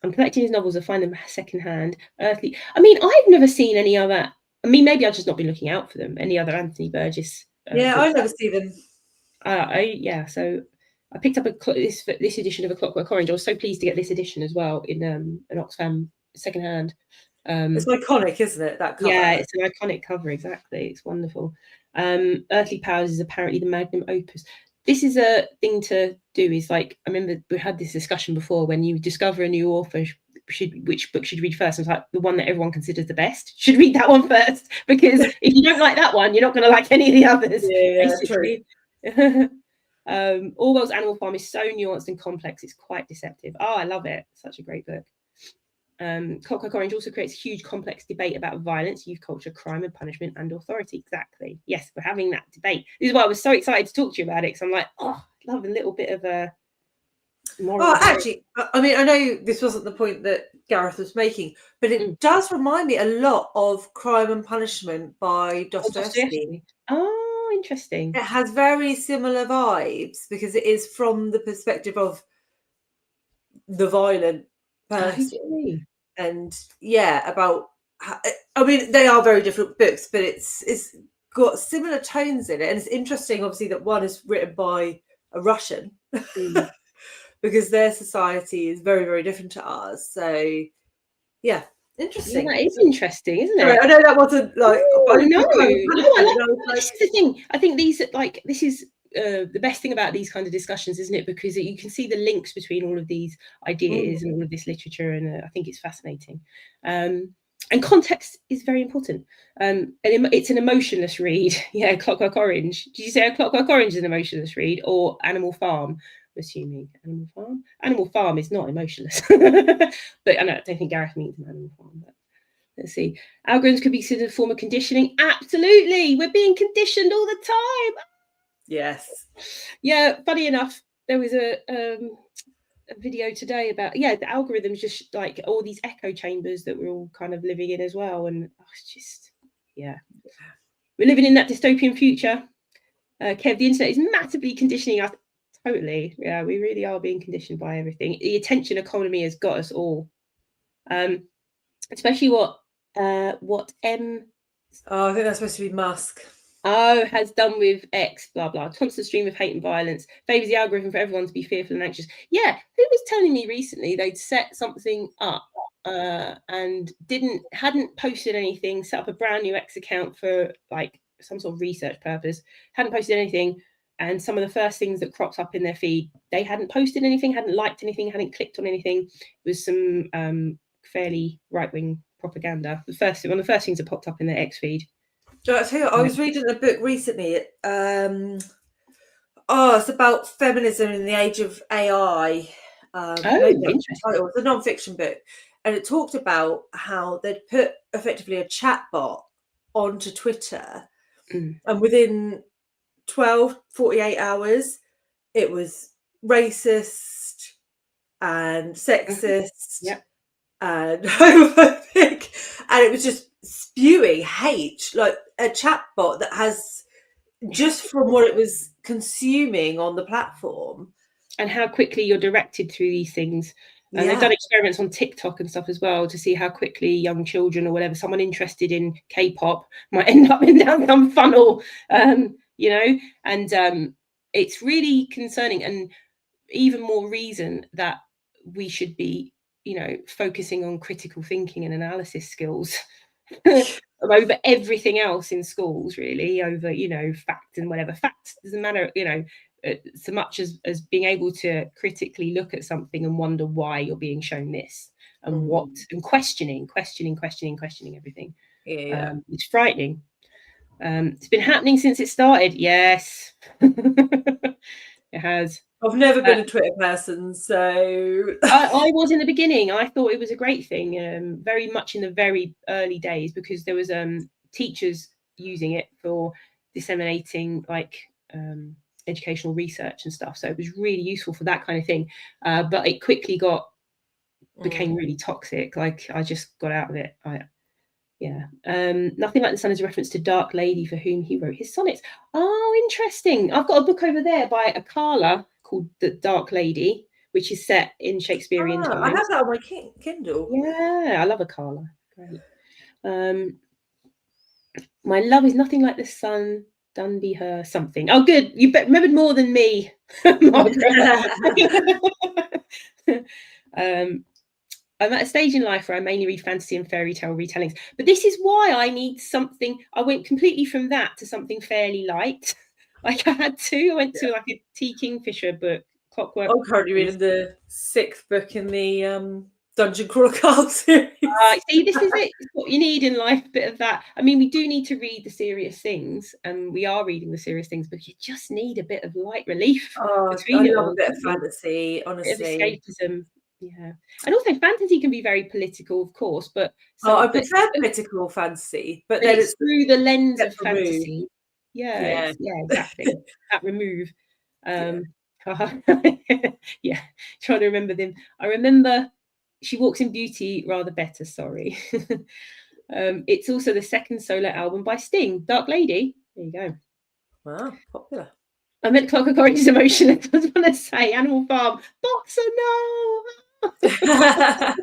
I'm collecting his novels. I find them secondhand. Earthly. I mean, I've never seen any other. I mean, maybe I've just not been looking out for them. Any other Anthony Burgess? I never see them. So I picked up this edition of A Clockwork Orange. I was so pleased to get this edition as well in an Oxfam secondhand. It's iconic, isn't it? That cover. Yeah, it's an iconic cover. Exactly, it's wonderful. Earthly Powers is apparently the magnum opus. This is a thing to do. Is like, I remember we had this discussion before, when you discover a new author, which book should you read first? I was like, the one that everyone considers the best. Should read that one first, because if you don't like that one, you're not going to like any of the others. Yeah, true. Orwell's Animal Farm is so nuanced and complex, it's quite deceptive. Oh, I love it. Such a great book. Clockwork Orange also creates a huge complex debate about violence, youth culture, crime and punishment, and authority. Exactly. Yes, we're having that debate. This is why I was so excited to talk to you about it, because I'm like, oh, I love a little bit of a moral. Oh, actually, I mean, I know this wasn't the point that Gareth was making, but it does remind me a lot of Crime and Punishment by Dostoevsky. Oh, interesting. It has very similar vibes, because it is from the perspective of the violent person. And yeah, about I mean, they are very different books, but it's got similar tones in it. And it's interesting, obviously, that one is written by a Russian, because their society is very, very different to ours. So yeah, interesting. Yeah, that is interesting, isn't it? I know that wasn't like. This is the thing. I think this is the best thing about these kind of discussions, isn't it? Because you can see the links between all of these ideas and all of this literature, and I think it's fascinating. And context is very important. And it's an emotionless read. Yeah, Clockwork Orange. Did you say A Clockwork Orange is an emotionless read, or Animal Farm? I'm assuming Animal Farm. Animal Farm is not emotionless, but I don't think Gareth means Animal Farm. But let's see. Algorithms could be considered a form of conditioning. Absolutely, we're being conditioned all the time. Yes. Yeah, funny enough, there was a video today about the algorithms, just like all these echo chambers that we're all kind of living in as well, and it's just we're living in that dystopian future. Kev, the internet is massively conditioning us. Totally, yeah, we really are being conditioned by everything. The attention economy has got us all, especially what M. Oh, I think that's supposed to be Musk. Has done with X, blah blah. Constant stream of hate and violence favors the algorithm for everyone to be fearful and anxious. Yeah, who was telling me recently they'd set something up and hadn't posted anything, set up a brand new X account for like some sort of research purpose, hadn't posted anything, and some of the first things that cropped up in their feed, they hadn't posted anything, hadn't liked anything, hadn't clicked on anything. It was some fairly right-wing propaganda. One of the first things that popped up in their X feed. I tell you, I was reading a book recently. It's about feminism in the age of AI. Interesting. It was a non-fiction book, and it talked about how they'd put effectively a chatbot onto Twitter, and within 48 hours, it was racist and sexist and homophobic, and it was just spewing hate, like a chatbot that has, just from what it was consuming on the platform. And how quickly you're directed through these things. And they've done experiments on TikTok and stuff as well to see how quickly young children or whatever, someone interested in K-pop might end up in down some funnel, and it's really concerning, and even more reason that we should be, focusing on critical thinking and analysis skills over everything else in schools, really, over, fact and whatever. Facts doesn't matter, so much as being able to critically look at something and wonder why you're being shown this and what, and questioning everything. It's frightening. It's been happening since it started. Yes. It has. I've never been a Twitter person, so I was in the beginning. I thought it was a great thing, very much in the very early days, because there was teachers using it for disseminating like educational research and stuff. So it was really useful for that kind of thing. But it quickly became really toxic. Like I just got out of it. Nothing Like the Sun is a reference to Dark Lady, for whom he wrote his sonnets. Oh, interesting. I've got a book over there by a Carla called The Dark Lady, which is set in Shakespearean times. I have that on my Kindle. Yeah, I love a Carla. Great. My love is nothing like the sun, done be her something. Oh, good. You remembered more than me, Margaret. I'm at a stage in life where I mainly read fantasy and fairy tale retellings, but this is why I need something. I went completely from that to something fairly light. Like I had to. I went to like a T. Kingfisher book, Clockwork. I'm currently reading the 6th book in the Dungeon Crawler Carl series. See, this is it. It's what you need in life, a bit of that. I mean, we do need to read the serious things, and we are reading the serious things, but you just need a bit of light relief. I love a bit of fantasy, honestly. A bit of escapism. Yeah, and also fantasy can be very political, of course, but I prefer political fantasy, but then it's through the lens of fantasy. Yeah, exactly. That remove. Yeah, trying to remember them. I remember She Walks in Beauty rather better. Sorry. It's also the second solo album by Sting, Dark Lady. There you go. Wow, popular. I meant Clockwork Orange is emotionless. I was going to say Animal Farm. Boxer, no. I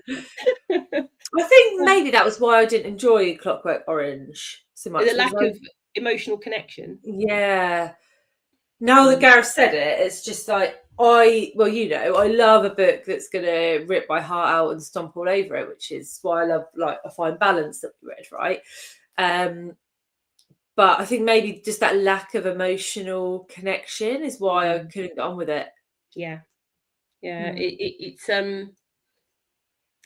think maybe that was why I didn't enjoy Clockwork Orange so much. The lack of emotional connection. Yeah. Now that Gareth said it, it's just like I love a book that's going to rip my heart out and stomp all over it, which is why I love like A Fine Balance that we read, right? But I think maybe just that lack of emotional connection is why I couldn't get on with it. Yeah. It's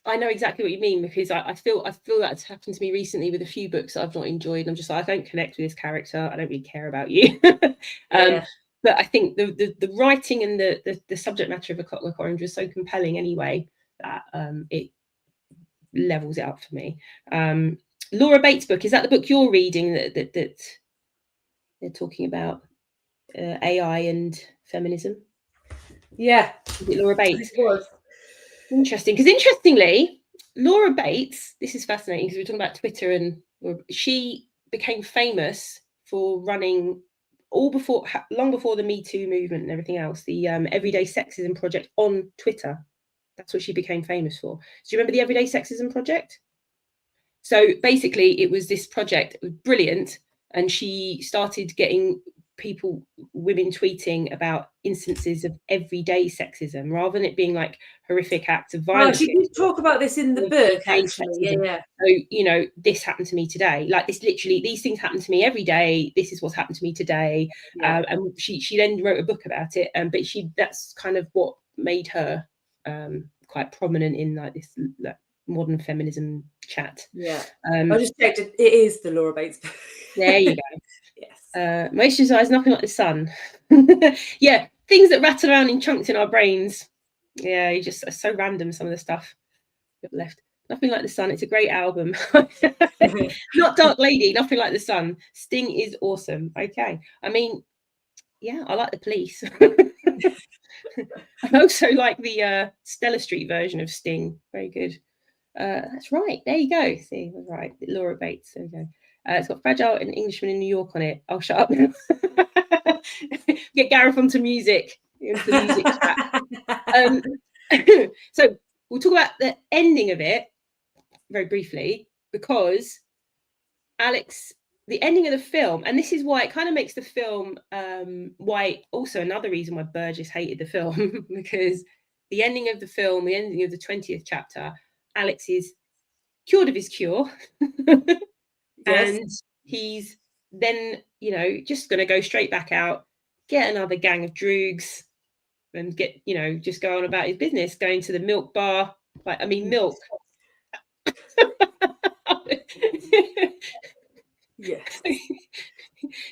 I know exactly what you mean, because I feel that's happened to me recently with a few books that I've not enjoyed. I'm just like, I don't connect with this character. I don't really care about you. But I think the writing and the subject matter of A Clockwork Orange was so compelling anyway that it levels it up for me. Laura Bates' book, is that the book you're reading that they're talking about? AI and feminism. Yeah. Was it Laura Bates? It was. Interesting, because interestingly, Laura Bates, this is fascinating because we're talking about Twitter, and she became famous for running long before the Me Too movement and everything else, the Everyday Sexism Project on Twitter. That's what she became famous for. Do you remember the Everyday Sexism Project? So basically, it was this project, it was brilliant, and she started getting women tweeting about instances of everyday sexism, rather than it being like horrific acts of violence. She did talk about this in the book, actually. Yeah. So, this happened to me today. Like this, literally, these things happen to me every day. This is what's happened to me today. Yeah. And she then wrote a book about it. But that's kind of what made her quite prominent in like this modern feminism chat. Yeah. I just checked it. It is the Laura Bates book. There you go. Yes. Moisturize nothing like the sun. Yeah, things that rattle around in chunks in our brains. Yeah, you just are so random, some of the stuff you've left. Nothing Like the Sun. It's a great album. Not Dark Lady, Nothing Like the Sun. Sting is awesome. Okay. I mean, yeah, I like the Police. I also like the Stella Street version of Sting. Very good. That's right. There you go. See, I was right. Laura Bates. There we go. It's got Fragile and Englishman in New York on it. I'll shut up now. Get Gareth onto music. Into the music chat. So we'll talk about the ending of it very briefly, because Alex, the ending of the film, and this is why it kind of makes the film, why also another reason why Burgess hated the film, because the ending of the film, the ending of the 20th chapter, Alex is cured of his cure. Yes. And he's then, just going to go straight back out, get another gang of droogs, and get, just go on about his business, going to the milk bar. Milk. Yes.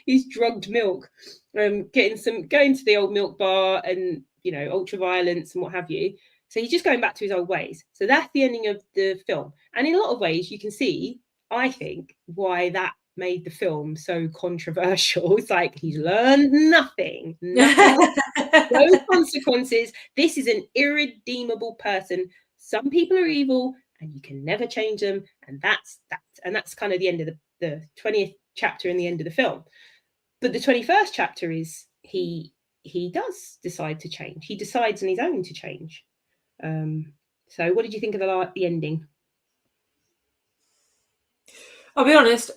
He's drugged milk, going to the old milk bar and, ultra violence and what have you. So he's just going back to his old ways. So that's the ending of the film. And in a lot of ways, you can see, I think, why that made the film so controversial. It's like he's learned nothing. No consequences. This is an irredeemable person. Some people are evil and you can never change them. And that's kind of the end of the 20th chapter and the end of the film. But the 21st chapter is he does decide to change. He decides on his own to change. So what did you think of the ending? I'll be honest,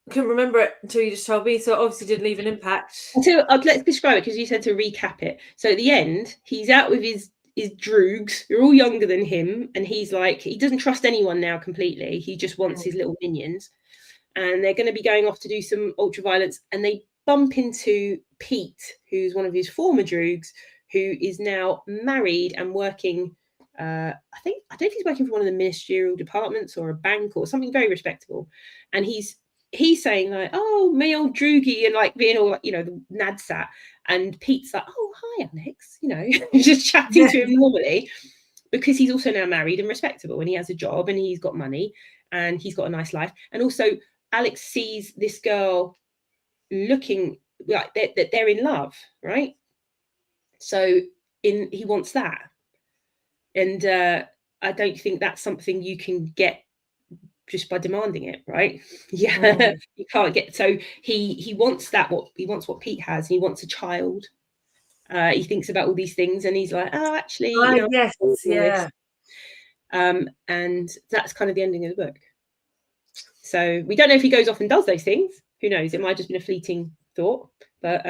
I couldn't remember it until you just told me, so it obviously did leave an impact. So let's describe it, because you said to recap it. So at the end, he's out with his droogs. They're all younger than him, and he's like, he doesn't trust anyone now completely. He just wants his little minions. And they're going to be going off to do some ultra violence, and they bump into Pete, who's one of his former droogs, who is now married and working. I don't know if he's working for one of the ministerial departments or a bank or something very respectable. And he's saying like, "Oh, me old droogie," and like being all like, the nadsat. And Pete's like, "Oh, hi, Alex," just chatting to him normally, because he's also now married and respectable, and he has a job and he's got money and he's got a nice life. And also Alex sees this girl looking like they're in love, right? So he wants that. And I don't think that's something you can get just by demanding it, right? Yeah, you can't get. So he wants that. He wants what Pete has. He wants a child. He thinks about all these things, and he's like, "Oh, actually, yes, yeah." And that's kind of the ending of the book. So we don't know if he goes off and does those things. Who knows? It might have just been a fleeting thought, but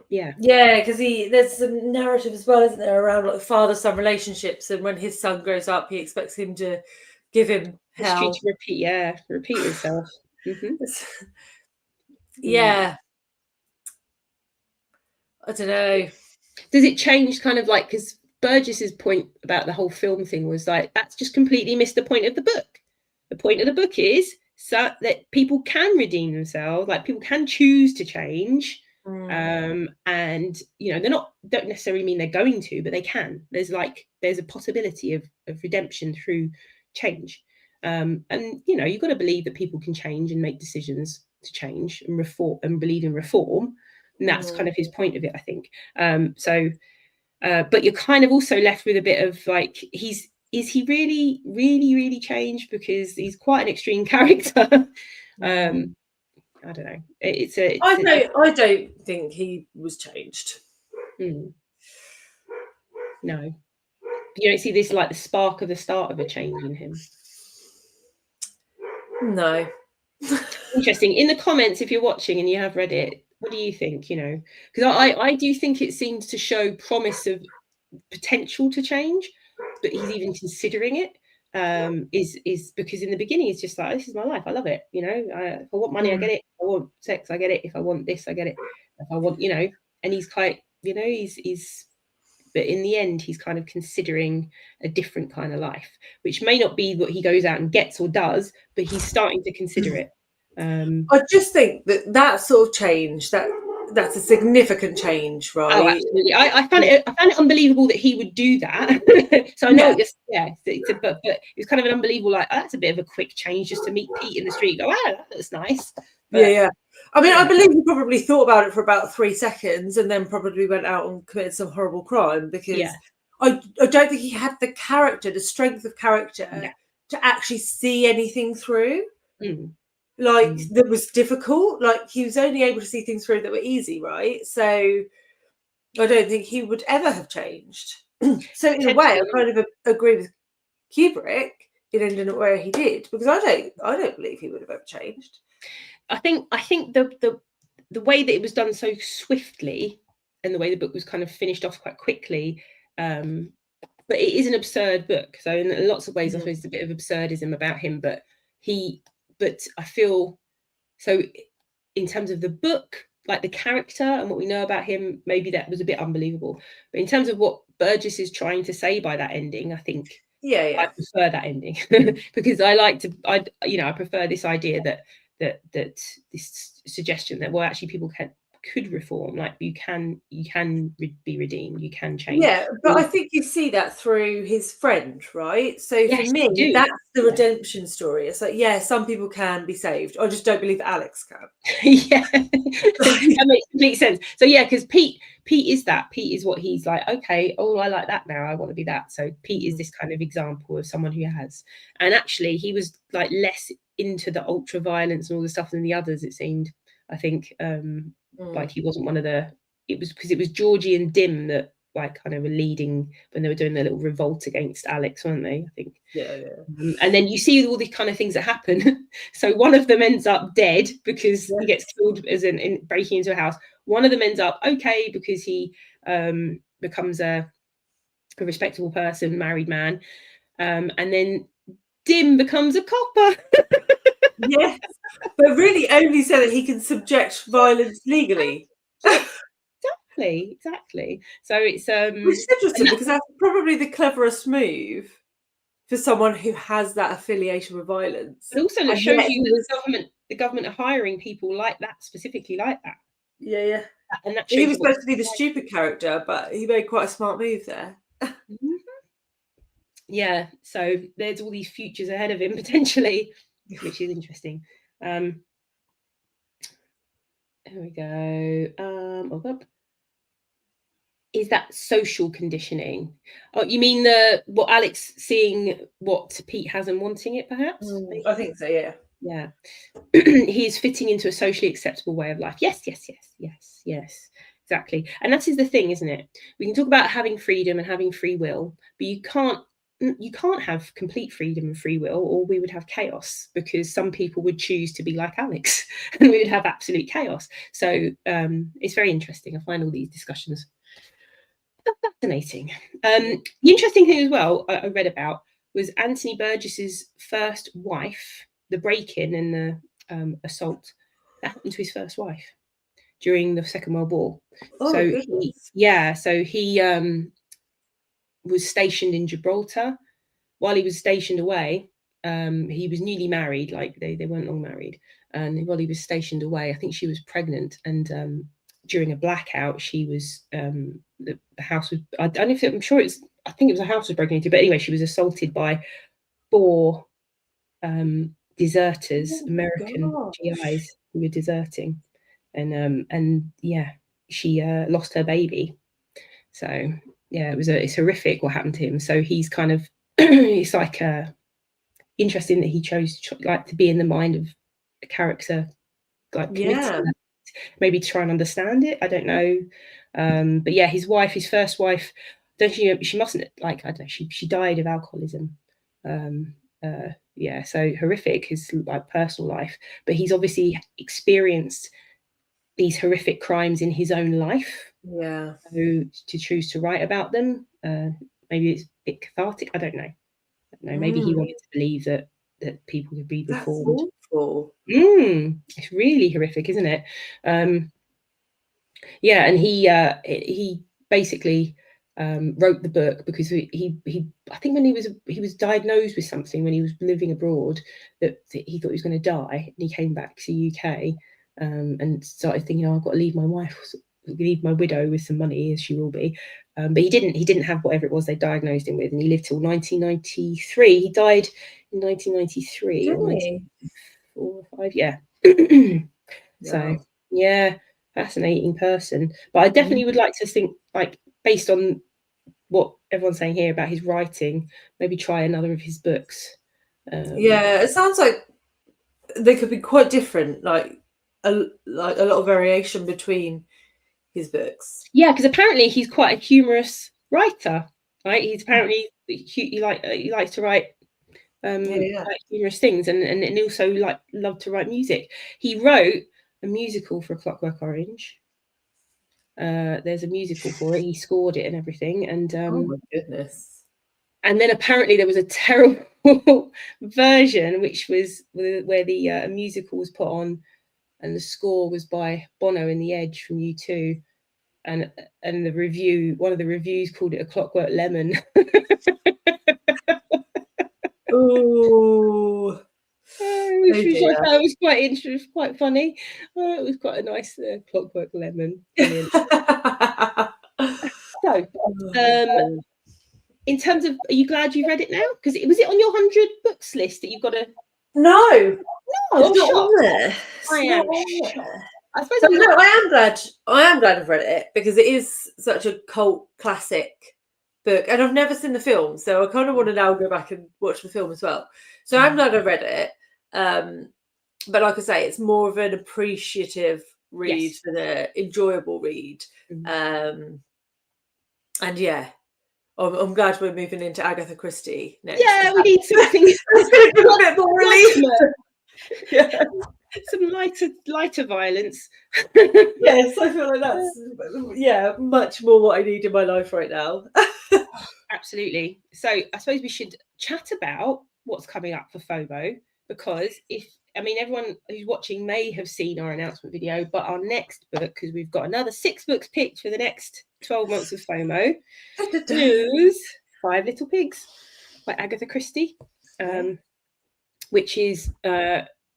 yeah, because there's some narrative as well, isn't there, around like father-son relationships, and when his son grows up, he expects him to give him hell. To repeat itself. Yeah, I don't know. Does it change kind of like, because Burgess's point about the whole film thing was like, that's just completely missed the point of the book. The point of the book is so that people can redeem themselves, like people can choose to change. And don't necessarily mean they're going to, but they can. There's a possibility of redemption through change. And you've got to believe that people can change and make decisions to change and reform and believe in reform. and that's kind of his point of it, I think. But you're kind of also left with a bit of like, is he really changed? Because he's quite an extreme character. I don't know. I don't think he was changed. No, you don't see this like the spark of the start of a change in him. No. Interesting. In the comments, if you're watching and you have read it, what do you think? You know, because I do think it seems to show promise of potential to change, but he's even considering it. Is because in the beginning it's just like, this is my life, I love it, you know, if I want money I get it, if I want sex I get it, if I want this I get it, if I want, you know, and he's quite, you know, he's but in the end he's kind of considering a different kind of life, which may not be what he goes out and gets or does, but he's starting to consider it. I just think that sort of change, that's a significant change, right? Oh, absolutely. I found it unbelievable that he would do that. So I know but it's kind of an unbelievable, like, oh, that's a bit of a quick change just to meet Pete in the street. Go, wow, that's nice. But, yeah. I mean, I believe he probably thought about it for about 3 seconds and then probably went out and committed some horrible crime, because I don't think he had the strength of character to actually see anything through. Like, that was difficult. Like, he was only able to see things through that were easy, right? So I don't think he would ever have changed. So in a way, I kind of agree with Kubrick in ending up where he did, because I don't believe he would have ever changed. I think the way that it was done so swiftly, and the way the book was kind of finished off quite quickly, but it is an absurd book. So in lots of ways, I suppose it's a bit of absurdism about him, but I feel so in terms of the book, like the character and what we know about him, maybe that was a bit unbelievable. But in terms of what Burgess is trying to say by that ending, I think I prefer that ending because I prefer this idea that this suggestion that, well, actually people could reform, like you can be redeemed, you can change. Yeah, but I think you see that through his friend, right? So for me, that's the redemption story. It's like, some people can be saved. I just don't believe Alex can. That makes complete sense. So because Pete is what he's like, okay, I like that now, I want to be that. So Pete is this kind of example of someone who has, and actually he was like less into the ultra violence and all the stuff than the others, it seemed. I think like he wasn't one of it was because it was Georgie and Dim that like kind of were leading when they were doing their little revolt against Alex, weren't they? I think. And then you see all these kind of things that happen. So one of them ends up dead because he gets killed as in breaking into a house. One of them ends up okay because he becomes a respectable person, married man, and then Dim becomes a copper. Yes, but really only so that he can subject violence legally. Exactly. So it's which is interesting because that's probably the cleverest move for someone who has that affiliation with violence. It also shows you that the government are hiring people like that, specifically like that. Yeah. And that he was supposed to be the stupid character, but he made quite a smart move there. Yeah, so there's all these futures ahead of him potentially, which is interesting. There we go. Is that social conditioning? Oh, you mean what Alex seeing what Pete has and wanting it, perhaps? I think so, yeah. He's fitting into a socially acceptable way of life. Yes, exactly. And that is the thing, isn't it? We can talk about having freedom and having free will, but you can't have complete freedom and free will, or we would have chaos, because some people would choose to be like Alex and we would have absolute chaos. So it's very interesting. I find all these discussions fascinating. The interesting thing as well I read about was Anthony Burgess's first wife, the break-in and the assault that happened to his first wife during the Second World War. So he was stationed in Gibraltar. While he was stationed away, he was newly married, like they weren't long married, and while he was stationed away, I think she was pregnant, and during a blackout, she was the house was, I don't know if I'm sure it's, I think it was a house was broken into, but anyway, she was assaulted by 4 deserters, American GIs who were deserting, and lost her baby. So yeah, it's horrific what happened to him. So he's kind of it's like interesting that he chose like to be in the mind of a character like committed maybe to try and understand it. I don't know. But yeah, his first wife, don't you know, she mustn't, like, I don't know, she died of alcoholism. Yeah, so horrific, his like personal life. But he's obviously experienced these horrific crimes in his own life. Yeah. So to choose to write about them, maybe it's a bit cathartic. I don't know. Maybe he wanted to believe that people could be reformed. That's awful. It's really horrific, isn't it? Yeah, and he basically wrote the book because he I think when he was diagnosed with something when he was living abroad that he thought he was going to die, and he came back to the UK and started thinking, I've got to leave my wife, leave my widow with some money, as she will be. But he didn't have whatever it was they diagnosed him with, and he lived till 1993. He died in 1993 or 1994 or 5. Yeah. So yeah, fascinating person. But I definitely would like to think, like, based on what everyone's saying here about his writing, maybe try another of his books. Yeah, it sounds like they could be quite different, like a lot of variation between his books. Yeah, because apparently he's quite a humorous writer, right? He's apparently he likes to write like humorous things, and also loved to write music. He wrote a musical for Clockwork Orange. There's a musical for it. He scored it and everything, and oh my goodness! And then apparently there was a terrible version, which was where the musical was put on, and the score was by Bono and the Edge from U2, and one of the reviews called it a Clockwork Lemon. Oh. Which I thought was quite interesting, quite funny. It was quite a nice Clockwork Lemon. Brilliant. So, in terms of, are you glad you read it now? Because was it on your 100 books list that you've got to? No, it's not on there. I am. I suppose I am glad. I am glad I've read it because it is such a cult classic book, and I've never seen the film, so I kind of want to now go back and watch the film as well. So I'm glad I read it. But like I say, it's more of an appreciative read than an enjoyable read. And yeah, I'm glad we're moving into Agatha Christie next. Yeah, we need something. It's going to be a bit more relief. Yeah. Some lighter violence. Yes, I feel like that's much more what I need in my life right now. Absolutely. So I suppose we should chat about what's coming up for FOMO, because everyone who's watching may have seen our announcement video, but our next book, because we've got another 6 books picked for the next 12 months of FOMO, is 5 Little Pigs by Agatha Christie, which is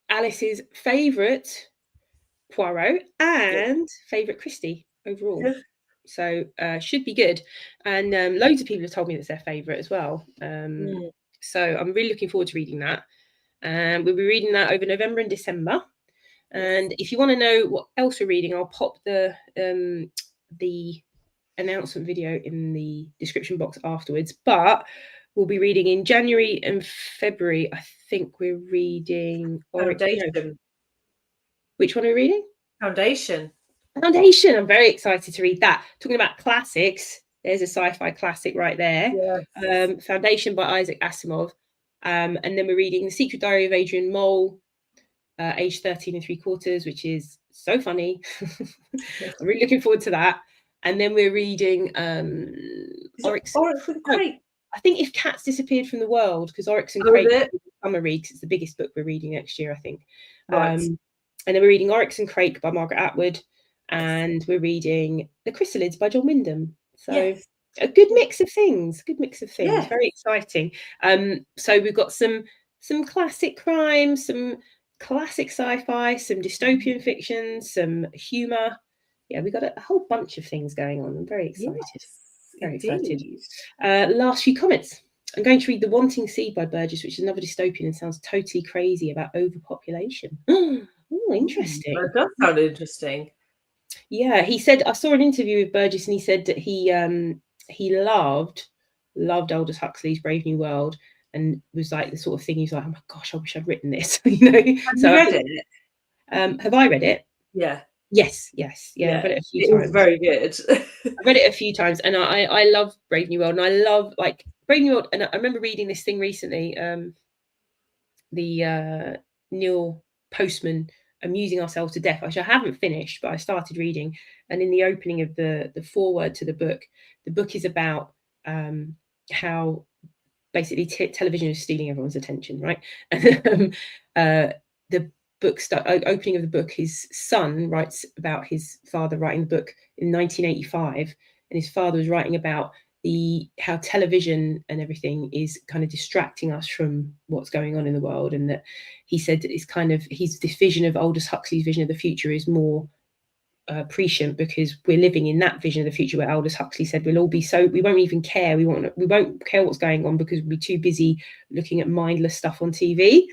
Alice's favourite Poirot and favourite Christie overall. Yeah. So should be good. And loads of people have told me that's their favourite as well. So I'm really looking forward to reading that. And we'll be reading that over November and December. And if you want to know what else we're reading, I'll pop the announcement video in the description box afterwards. But we'll be reading in January and February. I think we're reading Foundation. Which one are we reading? Foundation. I'm very excited to read that. Talking about classics, there's a sci-fi classic right there. Yes. Foundation by Isaac Asimov. And then we're reading The Secret Diary of Adrian Mole, age 13 3/4, which is so funny. I'm really looking forward to that. And then we're reading Oryx and Crake. I think If Cats Disappeared from the World, because Oryx and Crake is a summer read, because it's the biggest book we're reading next year, I think. Right. And then we're reading Oryx and Crake by Margaret Atwood, and we're reading The Chrysalids by John Wyndham. So a good mix of things. Yeah. Very exciting. So we've got some classic crime, some classic sci-fi, some dystopian fiction, some humour. Yeah, we've got a whole bunch of things going on. I'm very excited. Very excited. Last few comments. I'm going to read The Wanting Seed by Burgess, which is another dystopian and sounds totally crazy about overpopulation. Oh, interesting. That does sound interesting. Yeah, he said, I saw an interview with Burgess, and he said that he loved Aldous Huxley's Brave New World, and was like the sort of thing, he's like, oh my gosh, I wish I'd written this. You know. Have So you read it? have I read it? Yeah. Yes, yeah, Yeah. I've read it a few It times. was very good. I've read it a few times, and I love Brave New World, and I love like Brave New World. And I remember reading this thing recently, the Neil Postman Amusing Ourselves to Death, which I haven't finished, but I started reading. And in the opening of the foreword to the book is about how basically television is stealing everyone's attention, right? And the opening of the book, his son writes about his father writing the book in 1985, and his father was writing about how television and everything is kind of distracting us from what's going on in the world, and that he said that it's kind of this vision of Aldous Huxley's vision of the future is more prescient, because we're living in that vision of the future where Aldous Huxley said we'll all be we won't even care, we won't care what's going on because we'll be too busy looking at mindless stuff on TV.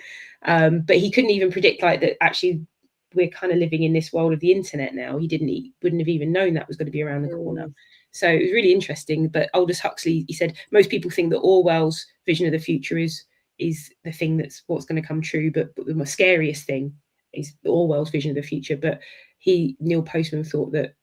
But he couldn't even predict like that actually we're kind of living in this world of the internet now. He wouldn't have even known that was going to be around the corner. So it was really interesting. But Aldous Huxley, he said most people think that Orwell's vision of the future is the thing that's what's going to come true, but the most scariest thing is Orwell's vision of the future. But Neil Postman thought that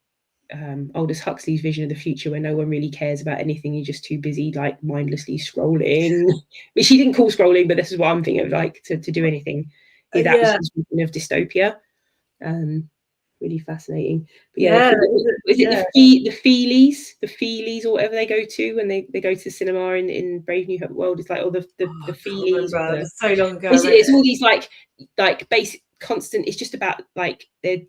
Aldous Huxley's vision of the future, where no one really cares about anything, you're just too busy like mindlessly scrolling, which he didn't call scrolling, but this is what I'm thinking of, like to do anything. That was his vision of dystopia. Really fascinating. But the Feelies or whatever they go to when they go to the cinema in Brave New World. It's like the Feelies. It's so long ago. It's all these like basic constant. It's just about like they're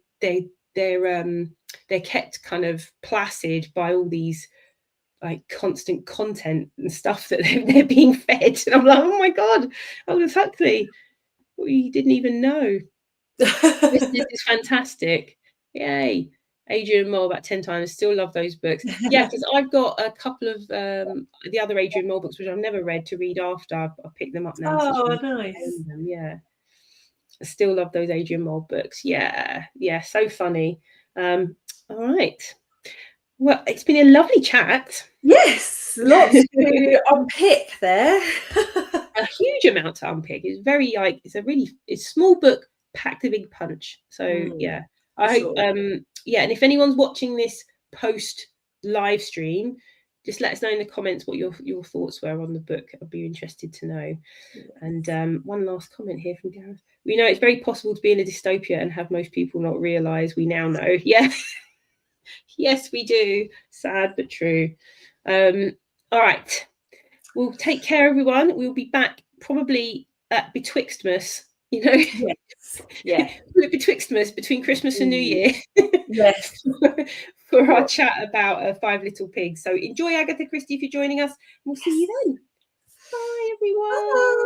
kept kind of placid by all these like constant content and stuff that they're being fed. And I'm like, oh my god, Aldous Huxley, we didn't even know. This is fantastic. Yay. Adrian Mole about 10 times. Still love those books. Yeah, because I've got a couple of the other Adrian Mole books which I've never read to read after. I've picked them up now. Oh, nice. Yeah. I still love those Adrian Mole books. Yeah, so funny. All right. Well, it's been a lovely chat. Yes, lots to unpick there. A huge amount to unpick. It's very it's a small book packed a big punch. So yeah, I hope and if anyone's watching this post live stream, just let us know in the comments what your thoughts were on the book. I'd be interested to know. Yes. And one last comment here from Gareth. We know it's very possible to be in a dystopia and have most people not realise. We now know. Yeah. Yes, we do. Sad but true. All right. We'll take care, everyone. We'll be back probably at Betwixtmas. You know. Yes. Yeah. Betwixtmas, between Christmas and New Year. Yes. For our chat about Five Little Pigs. So enjoy Agatha Christie if you're joining us. We'll see you then. Bye, everyone. Bye.